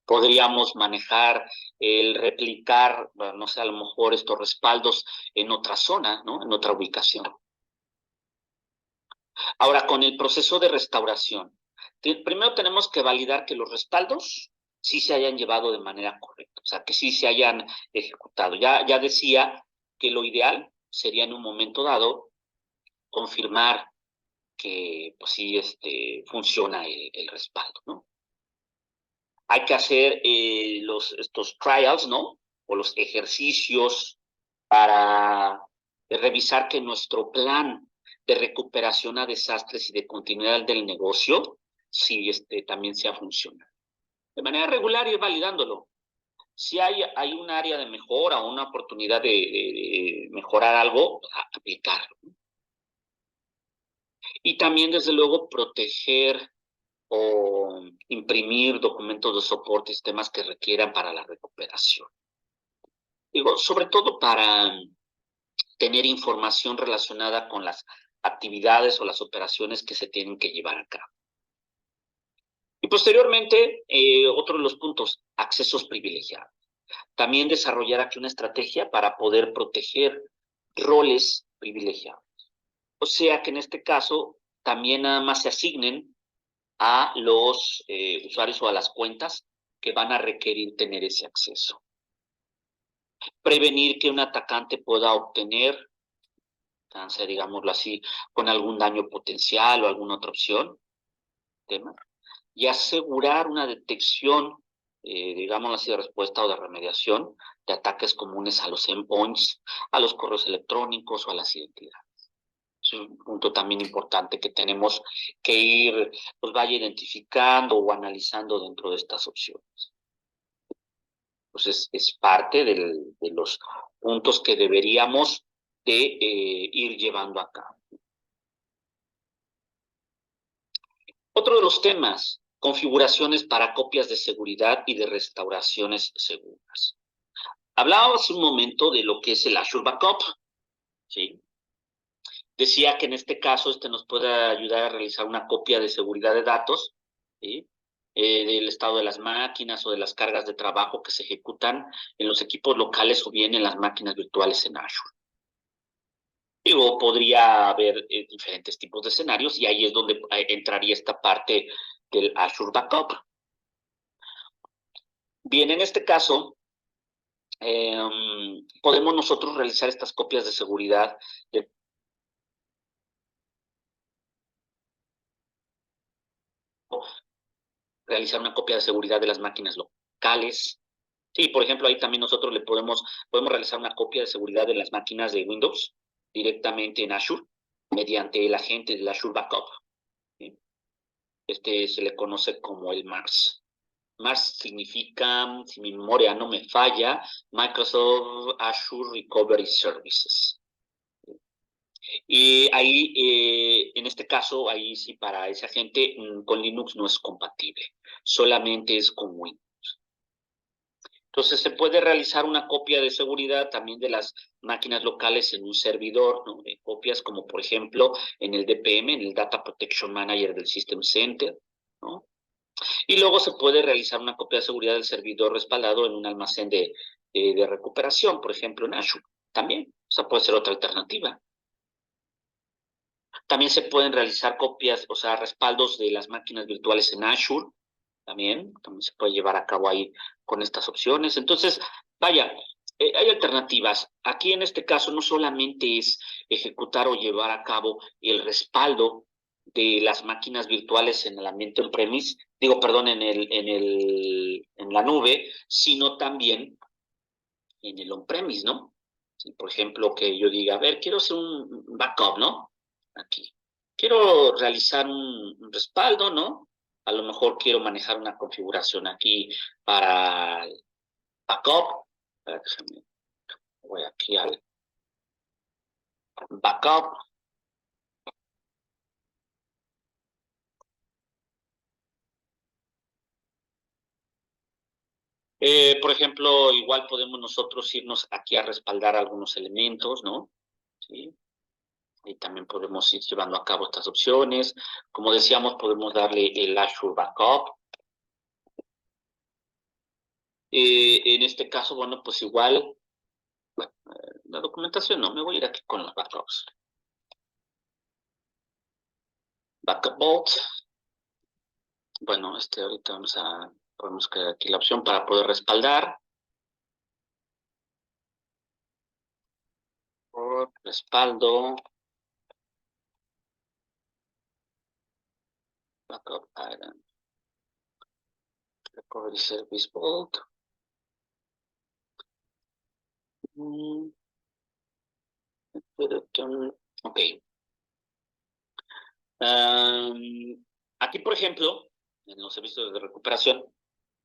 Speaker 1: Podríamos manejar el replicar, no sé, a lo mejor estos respaldos en otra zona, ¿no? En otra ubicación. Ahora, con el proceso de restauración, primero tenemos que validar que los respaldos sí se hayan llevado de manera correcta, o sea, que sí se hayan ejecutado. Ya decía que lo ideal sería en un momento dado confirmar que, pues, sí, funciona el respaldo, ¿no? Hay que hacer estos trials, ¿no? O los ejercicios para revisar que nuestro plan de recuperación a desastres y de continuidad del negocio, sí, también sea funcional. De manera regular, ir validándolo. Si hay un área de mejora o una oportunidad de mejorar algo, aplicarlo. Y también, desde luego, proteger o imprimir documentos de soporte y sistemas que requieran para la recuperación. Digo, sobre todo para tener información relacionada con las actividades o las operaciones que se tienen que llevar a cabo. Y posteriormente, otro de los puntos, accesos privilegiados. También desarrollar aquí una estrategia para poder proteger roles privilegiados. O sea que en este caso también nada más se asignen a los usuarios o a las cuentas que van a requerir tener ese acceso. prevenir que un atacante pueda obtener, digámoslo así, con algún daño potencial o alguna otra opción, tema, y asegurar una detección, digámoslo así, de respuesta o de remediación de ataques comunes a los endpoints, a los correos electrónicos o a las identidades. Es un punto también importante que tenemos que ir, pues vaya identificando o analizando dentro de estas opciones. Entonces, es parte de los puntos que deberíamos de ir llevando a cabo. Otro de los temas, configuraciones para copias de seguridad y de restauraciones seguras. Hablaba hace un momento de lo que es el Azure Backup, ¿sí? Decía que en este caso nos puede ayudar a realizar una copia de seguridad de datos, ¿sí? Del estado de las máquinas o de las cargas de trabajo que se ejecutan en los equipos locales o bien en las máquinas virtuales en Azure. Digo, podría haber diferentes tipos de escenarios y ahí es donde entraría esta parte del Azure Backup. Bien, en este caso, podemos nosotros realizar estas copias de seguridad de realizar una copia de seguridad de las máquinas locales. Sí, por ejemplo, ahí también nosotros le podemos realizar una copia de seguridad de las máquinas de Windows directamente en Azure mediante el agente del Azure Backup. ¿Sí? Se le conoce como el MARS. MARS significa, si mi memoria no me falla, Microsoft Azure Recovery Services. Y ahí, en este caso, ahí sí para ese agente con Linux no es compatible, solamente es con Windows. Entonces se puede realizar una copia de seguridad también de las máquinas locales en un servidor, ¿no? De copias como por ejemplo en el DPM, en el Data Protection Manager del System Center, ¿no? Y luego se puede realizar una copia de seguridad del servidor respaldado en un almacén de recuperación, por ejemplo en Azure, también. O sea, puede ser otra alternativa. También se pueden realizar copias, o sea, respaldos de las máquinas virtuales en Azure, también se puede llevar a cabo ahí con estas opciones. Entonces, vaya, hay alternativas. Aquí en este caso no solamente es ejecutar o llevar a cabo el respaldo de las máquinas virtuales en el ambiente on-premise, digo, perdón, en la nube, sino también en el on-premise, ¿no? Si, por ejemplo, que yo diga, a ver, quiero hacer un backup, ¿no? Aquí. Quiero realizar un respaldo, ¿no? A lo mejor quiero manejar una configuración aquí para el backup. Déjame, voy aquí al backup. Por ejemplo, igual podemos nosotros irnos aquí a respaldar algunos elementos, ¿no? Sí. Y también podemos ir llevando a cabo estas opciones. Como decíamos, podemos darle el Azure Backup. En este caso, bueno, pues igual, bueno, la documentación no, me voy a ir aquí con los backups. Backup Vault. Bueno, ahorita podemos crear aquí la opción para poder respaldar. Por respaldo. Backup Item. Recovery Service Vault. Ok. Aquí, por ejemplo, en los servicios de recuperación,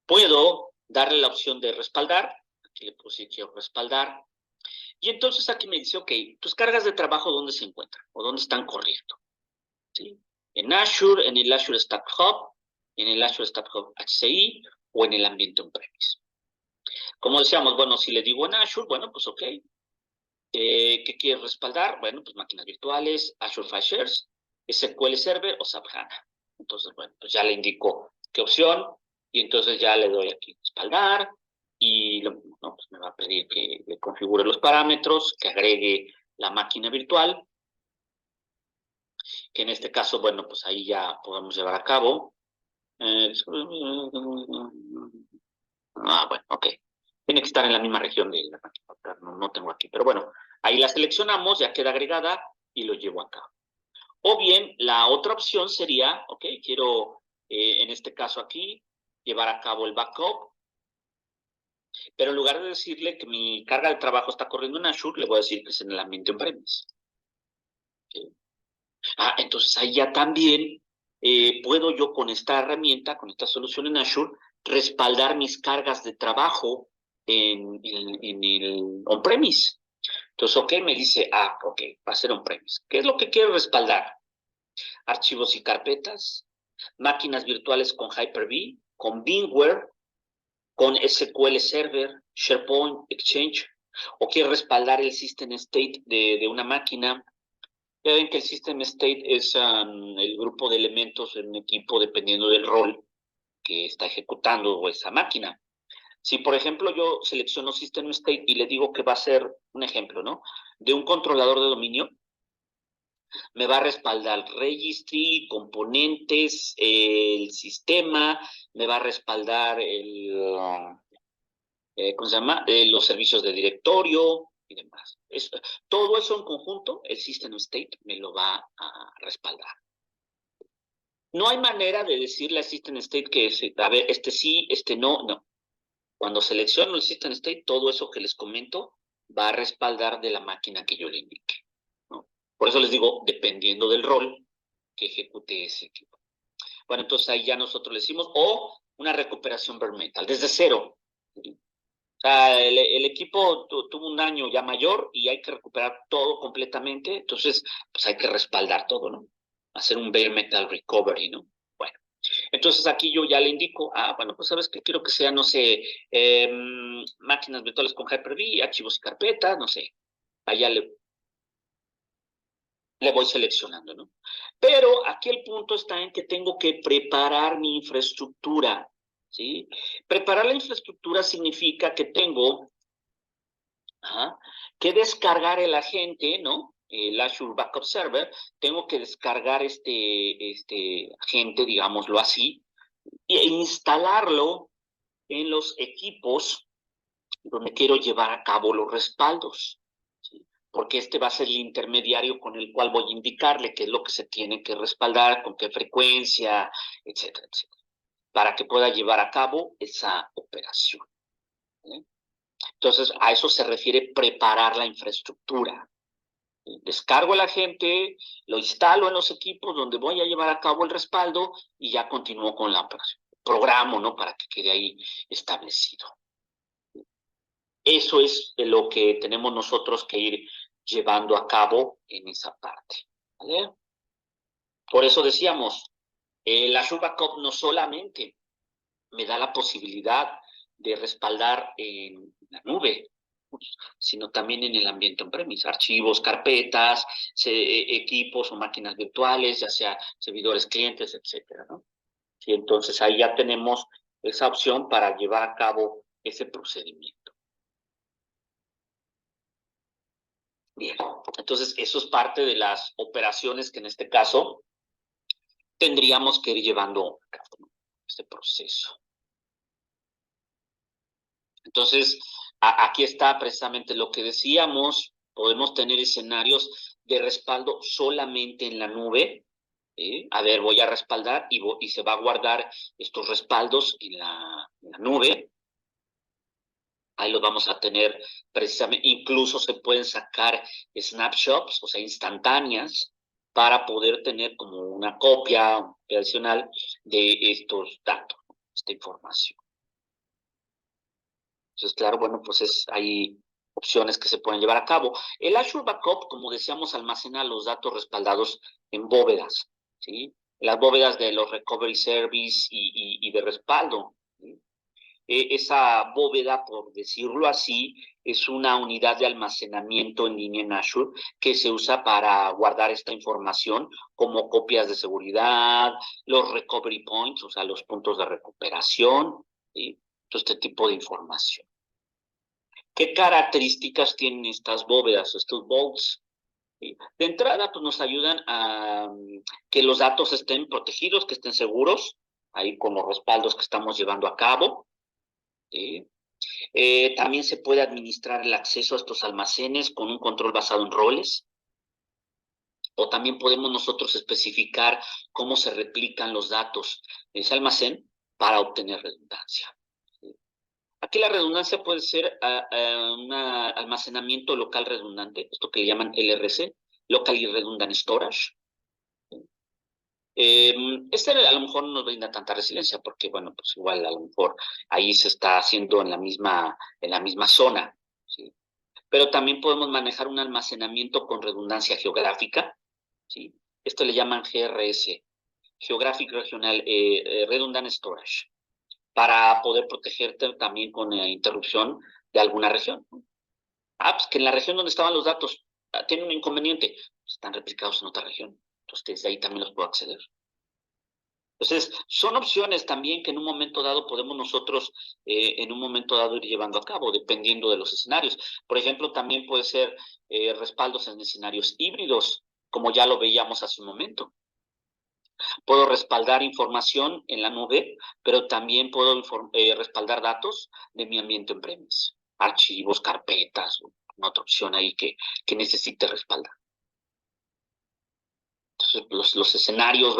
Speaker 1: puedo darle la opción de respaldar. Aquí le puse quiero respaldar. Y entonces aquí me dice, ok, tus cargas de trabajo, ¿dónde se encuentran? ¿O dónde están corriendo? ¿Sí? En Azure, en el Azure Stack Hub, en el Azure Stack Hub HCI o en el ambiente on-premise. Como decíamos, bueno, si le digo en Azure, bueno, pues ok. ¿Qué quieres respaldar? Bueno, pues máquinas virtuales, Azure File Shares, SQL Server o SAP HANA. Entonces, bueno, pues ya le indico qué opción y entonces ya le doy aquí respaldar y no, pues me va a pedir que le configure los parámetros, que agregue la máquina virtual, que en este caso, bueno, pues ahí ya podemos llevar a cabo. Bueno, ok. Tiene que estar en la misma región de la máquina, no tengo aquí, pero bueno, ahí la seleccionamos, ya queda agregada y lo llevo a cabo. O bien, la otra opción sería, ok, quiero, en este caso aquí, llevar a cabo el backup, pero en lugar de decirle que mi carga de trabajo está corriendo en Azure, le voy a decir que es en el ambiente on-premise. ¿Sí? Entonces ahí ya también puedo yo con esta herramienta, con esta solución en Azure, respaldar mis cargas de trabajo en el on-premise. Entonces, ok, me dice, ok, va a ser on-premise. ¿Qué es lo que quiero respaldar? Archivos y carpetas, máquinas virtuales con Hyper-V, con VMware, con SQL Server, SharePoint, Exchange, o quiere respaldar el System State de una máquina. Ya ven que el System State es el grupo de elementos en un equipo dependiendo del rol que está ejecutando esa máquina. Si, por ejemplo, yo selecciono System State y le digo que va a ser un ejemplo, ¿no? De un controlador de dominio, me va a respaldar registry, componentes, el sistema, me va a respaldar ¿cómo se llama? Los servicios de directorio y demás. Todo eso en conjunto, el System State me lo va a respaldar. No hay manera de decirle al System State que, a ver, este sí, este no, no. Cuando selecciono el System State, todo eso que les comento va a respaldar de la máquina que yo le indique, ¿no? Por eso les digo, dependiendo del rol que ejecute ese equipo. Bueno, entonces ahí ya nosotros le decimos, o una recuperación bare metal, desde cero. O sea, el equipo tuvo un daño ya mayor y hay que recuperar todo completamente, entonces pues hay que respaldar todo, ¿no? Hacer un bare metal recovery, ¿no? Bueno, entonces aquí yo ya le indico, bueno, pues sabes que quiero que sea, no sé, máquinas virtuales con Hyper-V, archivos y carpetas, no sé, allá le voy seleccionando, ¿no? Pero aquí el punto está en que tengo que preparar mi infraestructura, ¿sí? Preparar la infraestructura significa que tengo que descargar el agente, ¿no? El Azure Backup Server, tengo que descargar este agente, digámoslo así, e instalarlo en los equipos donde quiero llevar a cabo los respaldos, ¿sí? Porque este va a ser el intermediario con el cual voy a indicarle qué es lo que se tiene que respaldar, con qué frecuencia, etcétera, etcétera, para que pueda llevar a cabo esa operación, ¿eh? Entonces, a eso se refiere preparar la infraestructura. Descargo el agente, lo instalo en los equipos donde voy a llevar a cabo el respaldo y ya continúo con la operación. Programo, ¿no? Para que quede ahí establecido. Eso es lo que tenemos nosotros que ir llevando a cabo en esa parte, ¿vale? Por eso decíamos, el Azure Backup no solamente me da la posibilidad de respaldar en la nube, sino también en el ambiente on-premise, archivos, carpetas, equipos o máquinas virtuales, ya sea servidores, clientes, etcétera, ¿no? Y entonces ahí ya tenemos esa opción para llevar a cabo ese procedimiento. Bien, entonces eso es parte de las operaciones que en este caso tendríamos que ir llevando a cabo este proceso. Entonces, aquí está precisamente lo que decíamos, podemos tener escenarios de respaldo solamente en la nube. A ver, voy a respaldar y se va a guardar estos respaldos en la nube. Ahí los vamos a tener precisamente, incluso se pueden sacar snapshots, o sea, instantáneas, para poder tener como una copia adicional de estos datos, esta información. Entonces, claro, bueno, pues hay opciones que se pueden llevar a cabo. El Azure Backup, como decíamos, almacena los datos respaldados en bóvedas, ¿sí? Las bóvedas de los Recovery Service y de respaldo, ¿sí? Esa bóveda, por decirlo así, es una unidad de almacenamiento en línea en Azure que se usa para guardar esta información como copias de seguridad, los recovery points, o sea, los puntos de recuperación, ¿sí? Todo este tipo de información. ¿Qué características tienen estas bóvedas, estos vaults? ¿Sí? De entrada, pues nos ayudan a que los datos estén protegidos, que estén seguros, ahí con los respaldos que estamos llevando a cabo, ¿sí? También se puede administrar el acceso a estos almacenes con un control basado en roles, o también podemos nosotros especificar cómo se replican los datos de ese almacén para obtener redundancia. Aquí la redundancia puede ser un almacenamiento local redundante, esto que le llaman LRC, Locally Redundant Storage. Este a lo mejor no nos brinda tanta resiliencia porque, bueno, pues igual a lo mejor ahí se está haciendo en la misma zona, ¿sí? Pero también podemos manejar un almacenamiento con redundancia geográfica, ¿sí? Esto le llaman GRS, Geographic Regional Redundant Storage, para poder protegerte también con interrupción de alguna región. Pues que en la región donde estaban los datos tiene un inconveniente, están replicados en otra región, entonces desde ahí también los puedo acceder. Entonces, son opciones también que en un momento dado podemos nosotros, en un momento dado, ir llevando a cabo, dependiendo de los escenarios. Por ejemplo, también puede ser respaldos en escenarios híbridos, como ya lo veíamos hace un momento. Puedo respaldar información en la nube, pero también puedo respaldar datos de mi ambiente on-premise, archivos, carpetas, una otra opción ahí que necesite respaldar. Entonces, los escenarios,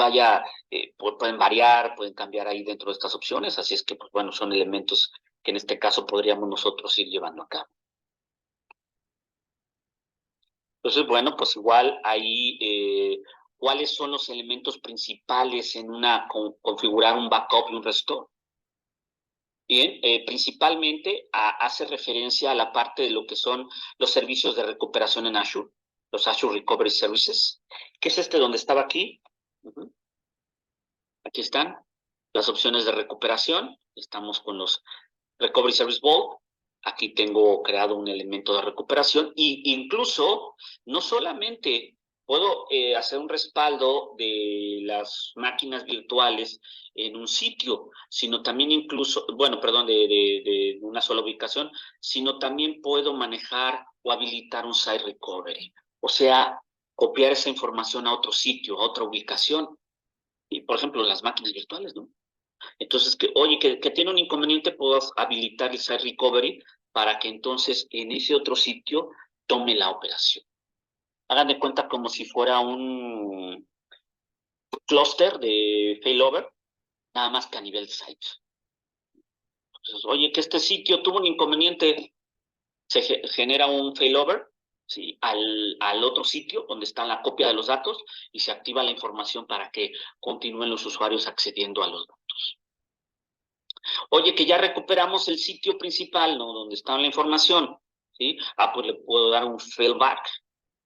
Speaker 1: pueden variar, pueden cambiar ahí dentro de estas opciones, así es que, pues bueno, son elementos que en este caso podríamos nosotros ir llevando a cabo. Entonces, bueno, pues igual ahí, ¿cuáles son los elementos principales en configurar un backup y un restore? Bien, principalmente hace referencia a la parte de lo que son los servicios de recuperación en Azure, los Azure Recovery Services, que es donde estaba aquí. Aquí están las opciones de recuperación. Estamos con los Recovery Service Vault. Aquí tengo creado un elemento de recuperación e incluso no solamente puedo hacer un respaldo de las máquinas virtuales en un sitio, sino también incluso, bueno, perdón, de una sola ubicación, sino también puedo manejar o habilitar un site recovery. O sea, copiar esa información a otro sitio, a otra ubicación. Y, por ejemplo, las máquinas virtuales, ¿no? Entonces, que tiene un inconveniente, puedo habilitar el site recovery para que entonces en ese otro sitio tome la operación. Hagan de cuenta como si fuera un clúster de failover, nada más que a nivel site. Entonces, que este sitio tuvo un inconveniente, se genera un failover, ¿sí? al otro sitio donde está la copia de los datos y se activa la información para que continúen los usuarios accediendo a los datos. Que ya recuperamos el sitio principal, ¿no? Donde está la información, ¿sí? Pues le puedo dar un failback,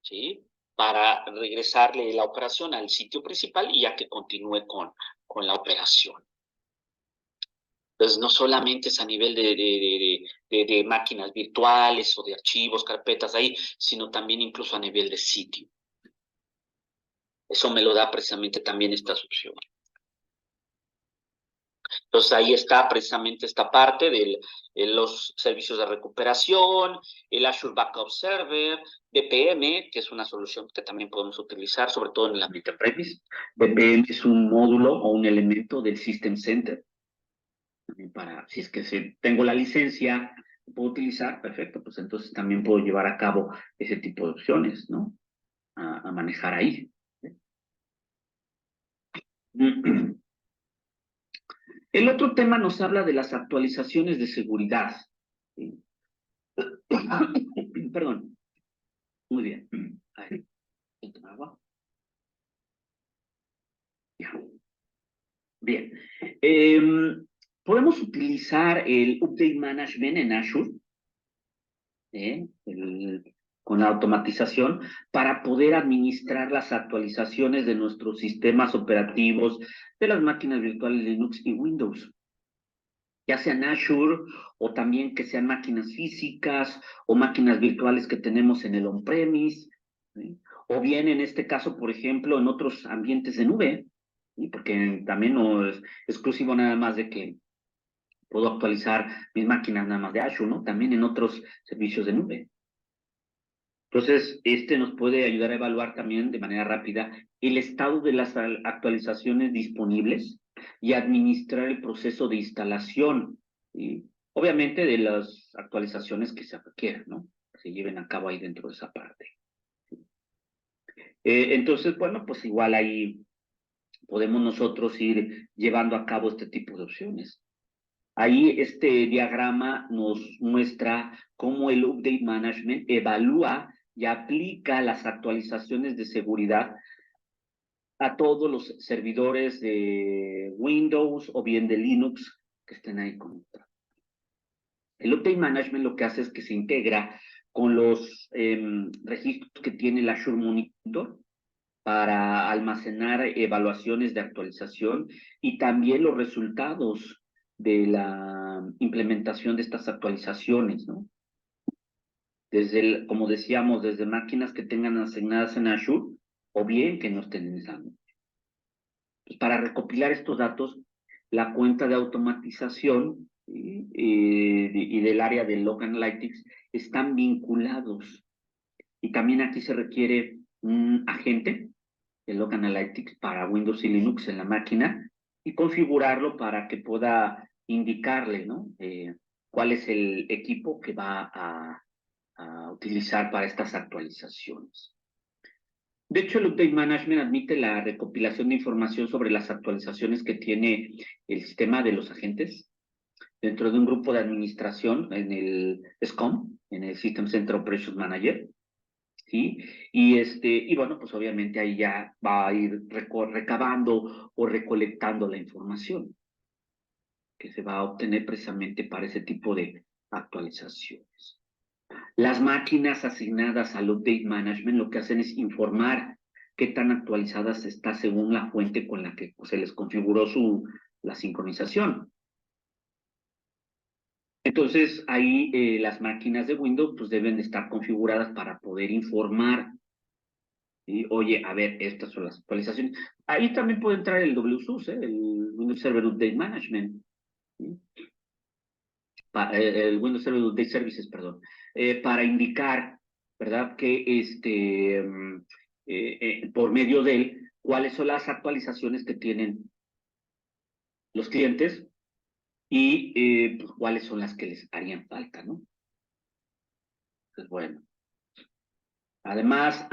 Speaker 1: ¿sí? Para regresarle la operación al sitio principal y ya que continúe con la operación. Entonces, no solamente es a nivel de máquinas virtuales o de archivos, carpetas ahí, sino también incluso a nivel de sitio. Eso me lo da precisamente también estas opciones. Entonces ahí está precisamente esta parte de los servicios de recuperación, el Azure Backup Server, BPM, que es una solución que también podemos utilizar, sobre todo en el ambiente on-premise. BPM es un módulo o un elemento del System Center. Para, si es que tengo la licencia, puedo utilizar, perfecto, pues entonces también puedo llevar a cabo ese tipo de opciones, ¿no? A manejar ahí. El otro tema nos habla de las actualizaciones de seguridad. ¿Sí? Perdón. Muy bien. Ahí. Agua. Bien. Podemos utilizar el Update Management en Azure, con la automatización, para poder administrar las actualizaciones de nuestros sistemas operativos, de las máquinas virtuales Linux y Windows, ya sean Azure o también que sean máquinas físicas o máquinas virtuales que tenemos en el on-premise, ¿sí? O bien en este caso, por ejemplo, en otros ambientes de nube, ¿sí? Porque también no es exclusivo nada más de que puedo actualizar mis máquinas nada más de Azure, ¿no? También en otros servicios de nube. Entonces, nos puede ayudar a evaluar también de manera rápida el estado de las actualizaciones disponibles y administrar el proceso de instalación, ¿sí?
Speaker 2: Obviamente de las actualizaciones que se requieran, ¿no? Que se lleven a cabo ahí dentro de esa parte. Entonces, bueno, pues igual ahí podemos nosotros ir llevando a cabo este tipo de opciones. Ahí este diagrama nos muestra cómo el Update Management evalúa y aplica las actualizaciones de seguridad a todos los servidores de Windows o bien de Linux que estén ahí conectados. El Update Management lo que hace es que se integra con los registros que tiene el Azure Monitor para almacenar evaluaciones de actualización y también los resultados de la implementación de estas actualizaciones, ¿no? Desde, como decíamos, desde máquinas que tengan asignadas en Azure o bien que no estén en esa. Pues para recopilar estos datos, la cuenta de automatización y del área de Log Analytics están vinculados. Y también aquí se requiere un agente de Log Analytics para Windows y Linux en la máquina y configurarlo para que pueda indicarle, ¿no? Cuál es el equipo que va a utilizar para estas actualizaciones. De hecho, el Update Management admite la recopilación de información sobre las actualizaciones que tiene el sistema de los agentes dentro de un grupo de administración en el SCOM, en el System Center Operations Manager, ¿sí? Y bueno, pues obviamente ahí ya va a ir recabando o recolectando la información que se va a obtener precisamente para ese tipo de actualizaciones. Las máquinas asignadas al Update Management lo que hacen es informar qué tan actualizadas está según la fuente con la que se les configuró la sincronización. Entonces, ahí las máquinas de Windows pues deben estar configuradas para poder informar. ¿Sí? Oye, a ver, estas son las actualizaciones. Ahí también puede entrar el WSUS, el Windows Server Update Management. ¿Sí? El Windows Server Update Services, perdón, para indicar, ¿verdad?, que por medio de él, cuáles son las actualizaciones que tienen los clientes y pues, cuáles son las que les harían falta, ¿no? Pues bueno. Además,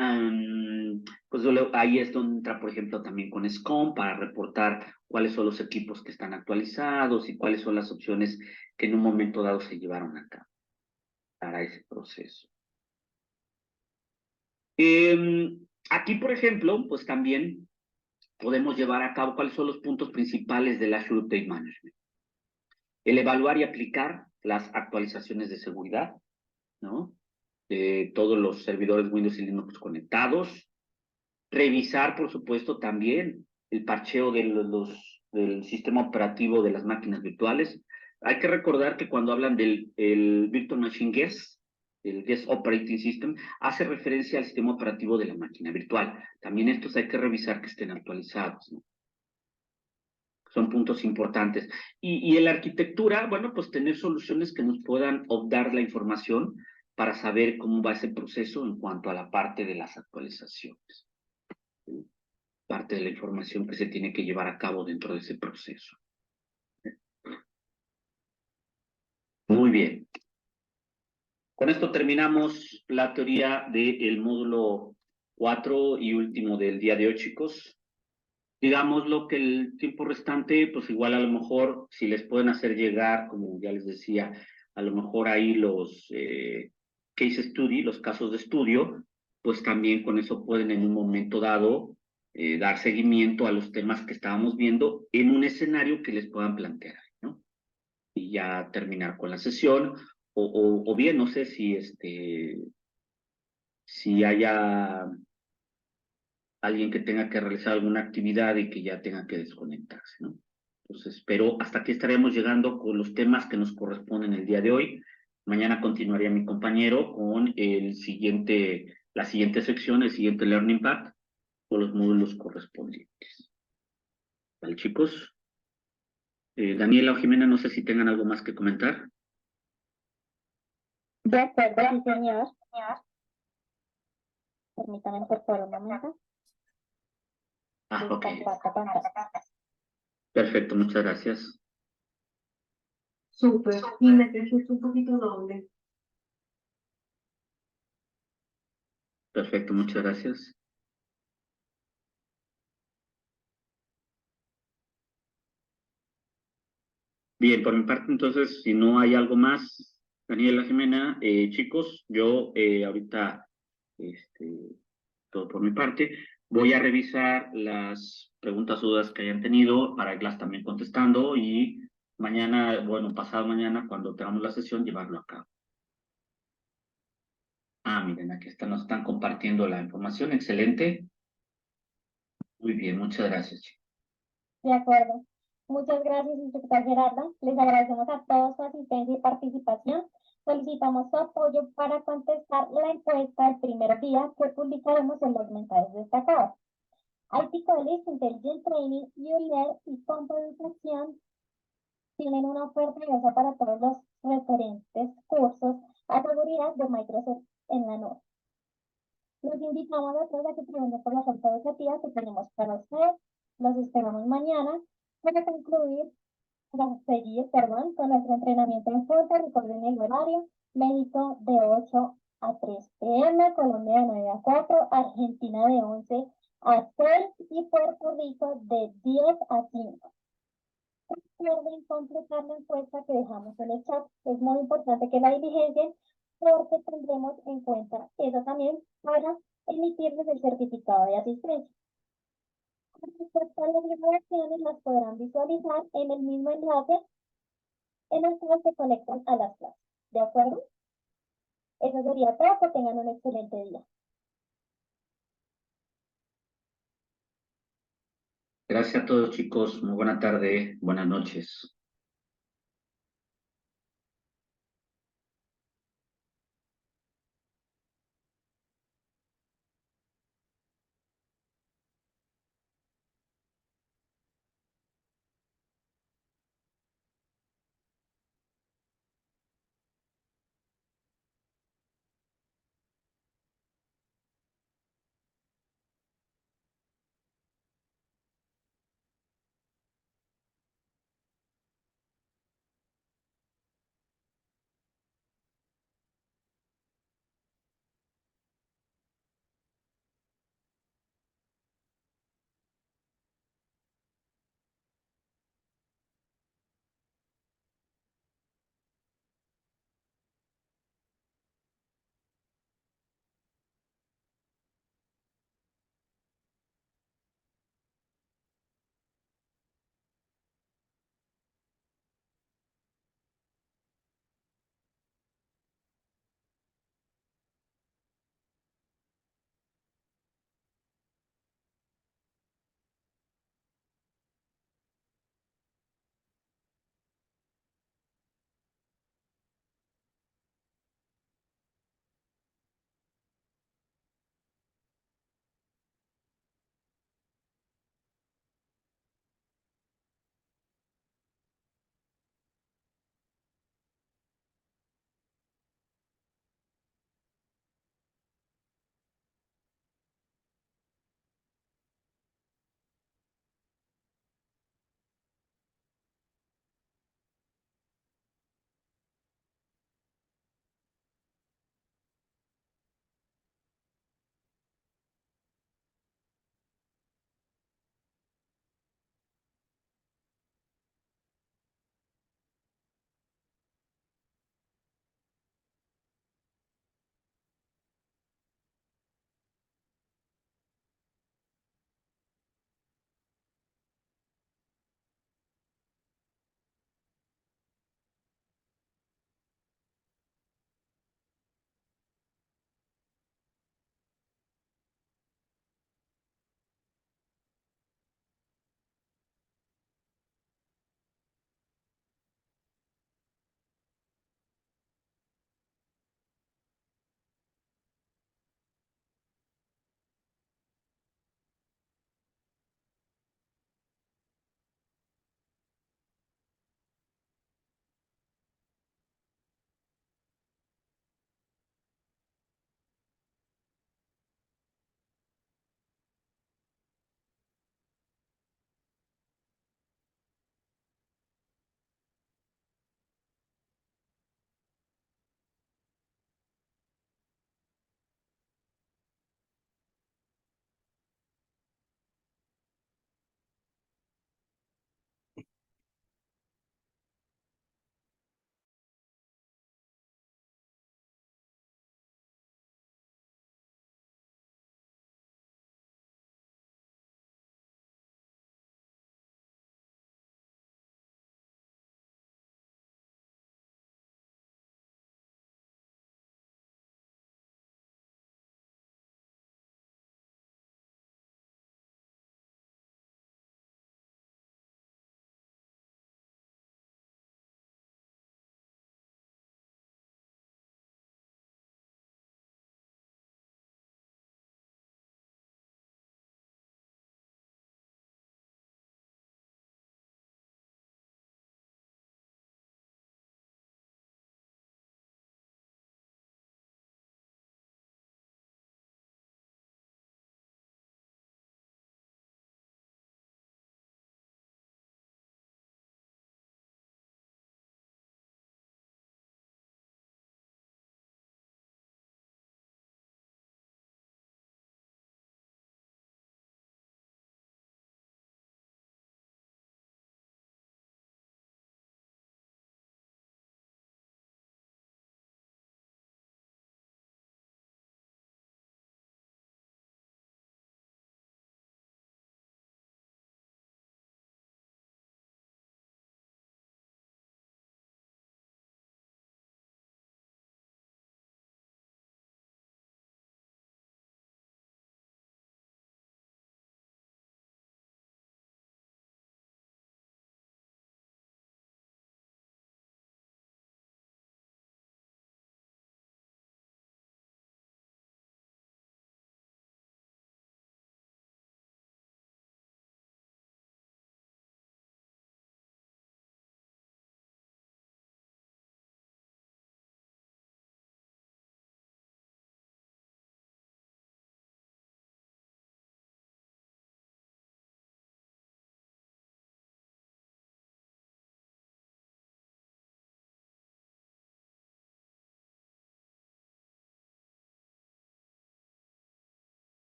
Speaker 2: pues ahí es donde entra, por ejemplo, también con SCOM para reportar cuáles son los equipos que están actualizados y cuáles son las opciones que en un momento dado se llevaron a cabo para ese proceso. Aquí, por ejemplo, pues también podemos llevar a cabo cuáles son los puntos principales del Azure Update Management. El evaluar y aplicar las actualizaciones de seguridad, ¿no? De todos los servidores Windows y Linux conectados. Revisar, por supuesto, también el parcheo del sistema operativo de las máquinas virtuales. Hay que recordar que cuando hablan del Virtual Machine Guest, el Guest Operating System, hace referencia al sistema operativo de la máquina virtual. También estos hay que revisar que estén actualizados, ¿no? Son puntos importantes. Y en la arquitectura, bueno, pues tener soluciones que nos puedan dar la información para saber cómo va ese proceso en cuanto a la parte de las actualizaciones. Parte de la información que se tiene que llevar a cabo dentro de ese proceso. Muy bien. Con esto terminamos la teoría del módulo 4 y último del día de hoy, chicos. Digamos lo que el tiempo restante, pues igual a lo mejor, si les pueden hacer llegar, como ya les decía, a lo mejor ahí los case study, los casos de estudio, pues también con eso pueden en un momento dado dar seguimiento a los temas que estábamos viendo en un escenario que les puedan plantear, ¿no? Y ya terminar con la sesión, o bien, no sé si haya alguien que tenga que realizar alguna actividad y que ya tenga que desconectarse, ¿no? Entonces, pero hasta aquí estaremos llegando con los temas que nos corresponden el día de hoy. Mañana continuaría mi compañero con la siguiente sección, el siguiente Learning Path, con los módulos correspondientes. ¿Vale, chicos? Daniela o Jimena, no sé si tengan algo más que comentar.
Speaker 3: De acuerdo, sí, señor. Permítame por favor un momento.
Speaker 2: Ok. Perfecto, muchas gracias.
Speaker 4: Súper. Y necesito un poquito doble.
Speaker 2: Perfecto, muchas gracias. Bien, por mi parte, entonces, si no hay algo más, Daniela, Jimena, chicos, yo ahorita, este, todo por mi parte, voy a revisar las preguntas o dudas que hayan tenido para irlas también contestando y mañana, bueno, pasado mañana, cuando tengamos la sesión, llevarlo a cabo. Ah, miren, aquí nos están compartiendo la información, excelente. Muy bien, muchas gracias, chicos.
Speaker 3: De acuerdo. Muchas gracias, inspector Gerardo. Les agradecemos a todos su asistencia y participación. Solicitamos su apoyo para contestar la encuesta del primer día que publicaremos en los mensajes destacados. IT College, Intelligent Training, ULED y Compo Educación tienen una oferta diversa para todos los referentes cursos a seguridad de Microsoft en la nube. Los invitamos a todos a que pregunten por la oferta educativa que tenemos para ustedes. Los esperamos mañana para concluir, para seguir, perdón, con nuestro entrenamiento en fuerza. Recuerden el horario: México de 8 a 3 p.m., Colombia de 9 a 4, Argentina de 11 a 6 y Puerto Rico de 10 a 5. Recuerden completar la encuesta que dejamos en el chat. Es muy importante que la diligencien porque tendremos en cuenta eso también para emitirles el certificado de asistencia. Con respecto a las grabaciones, las podrán visualizar en el mismo enlace en el cual se conectan a las clases. ¿De acuerdo? Eso sería todo. Que tengan un excelente día.
Speaker 2: Gracias a todos, chicos. Muy buena tarde, buenas noches.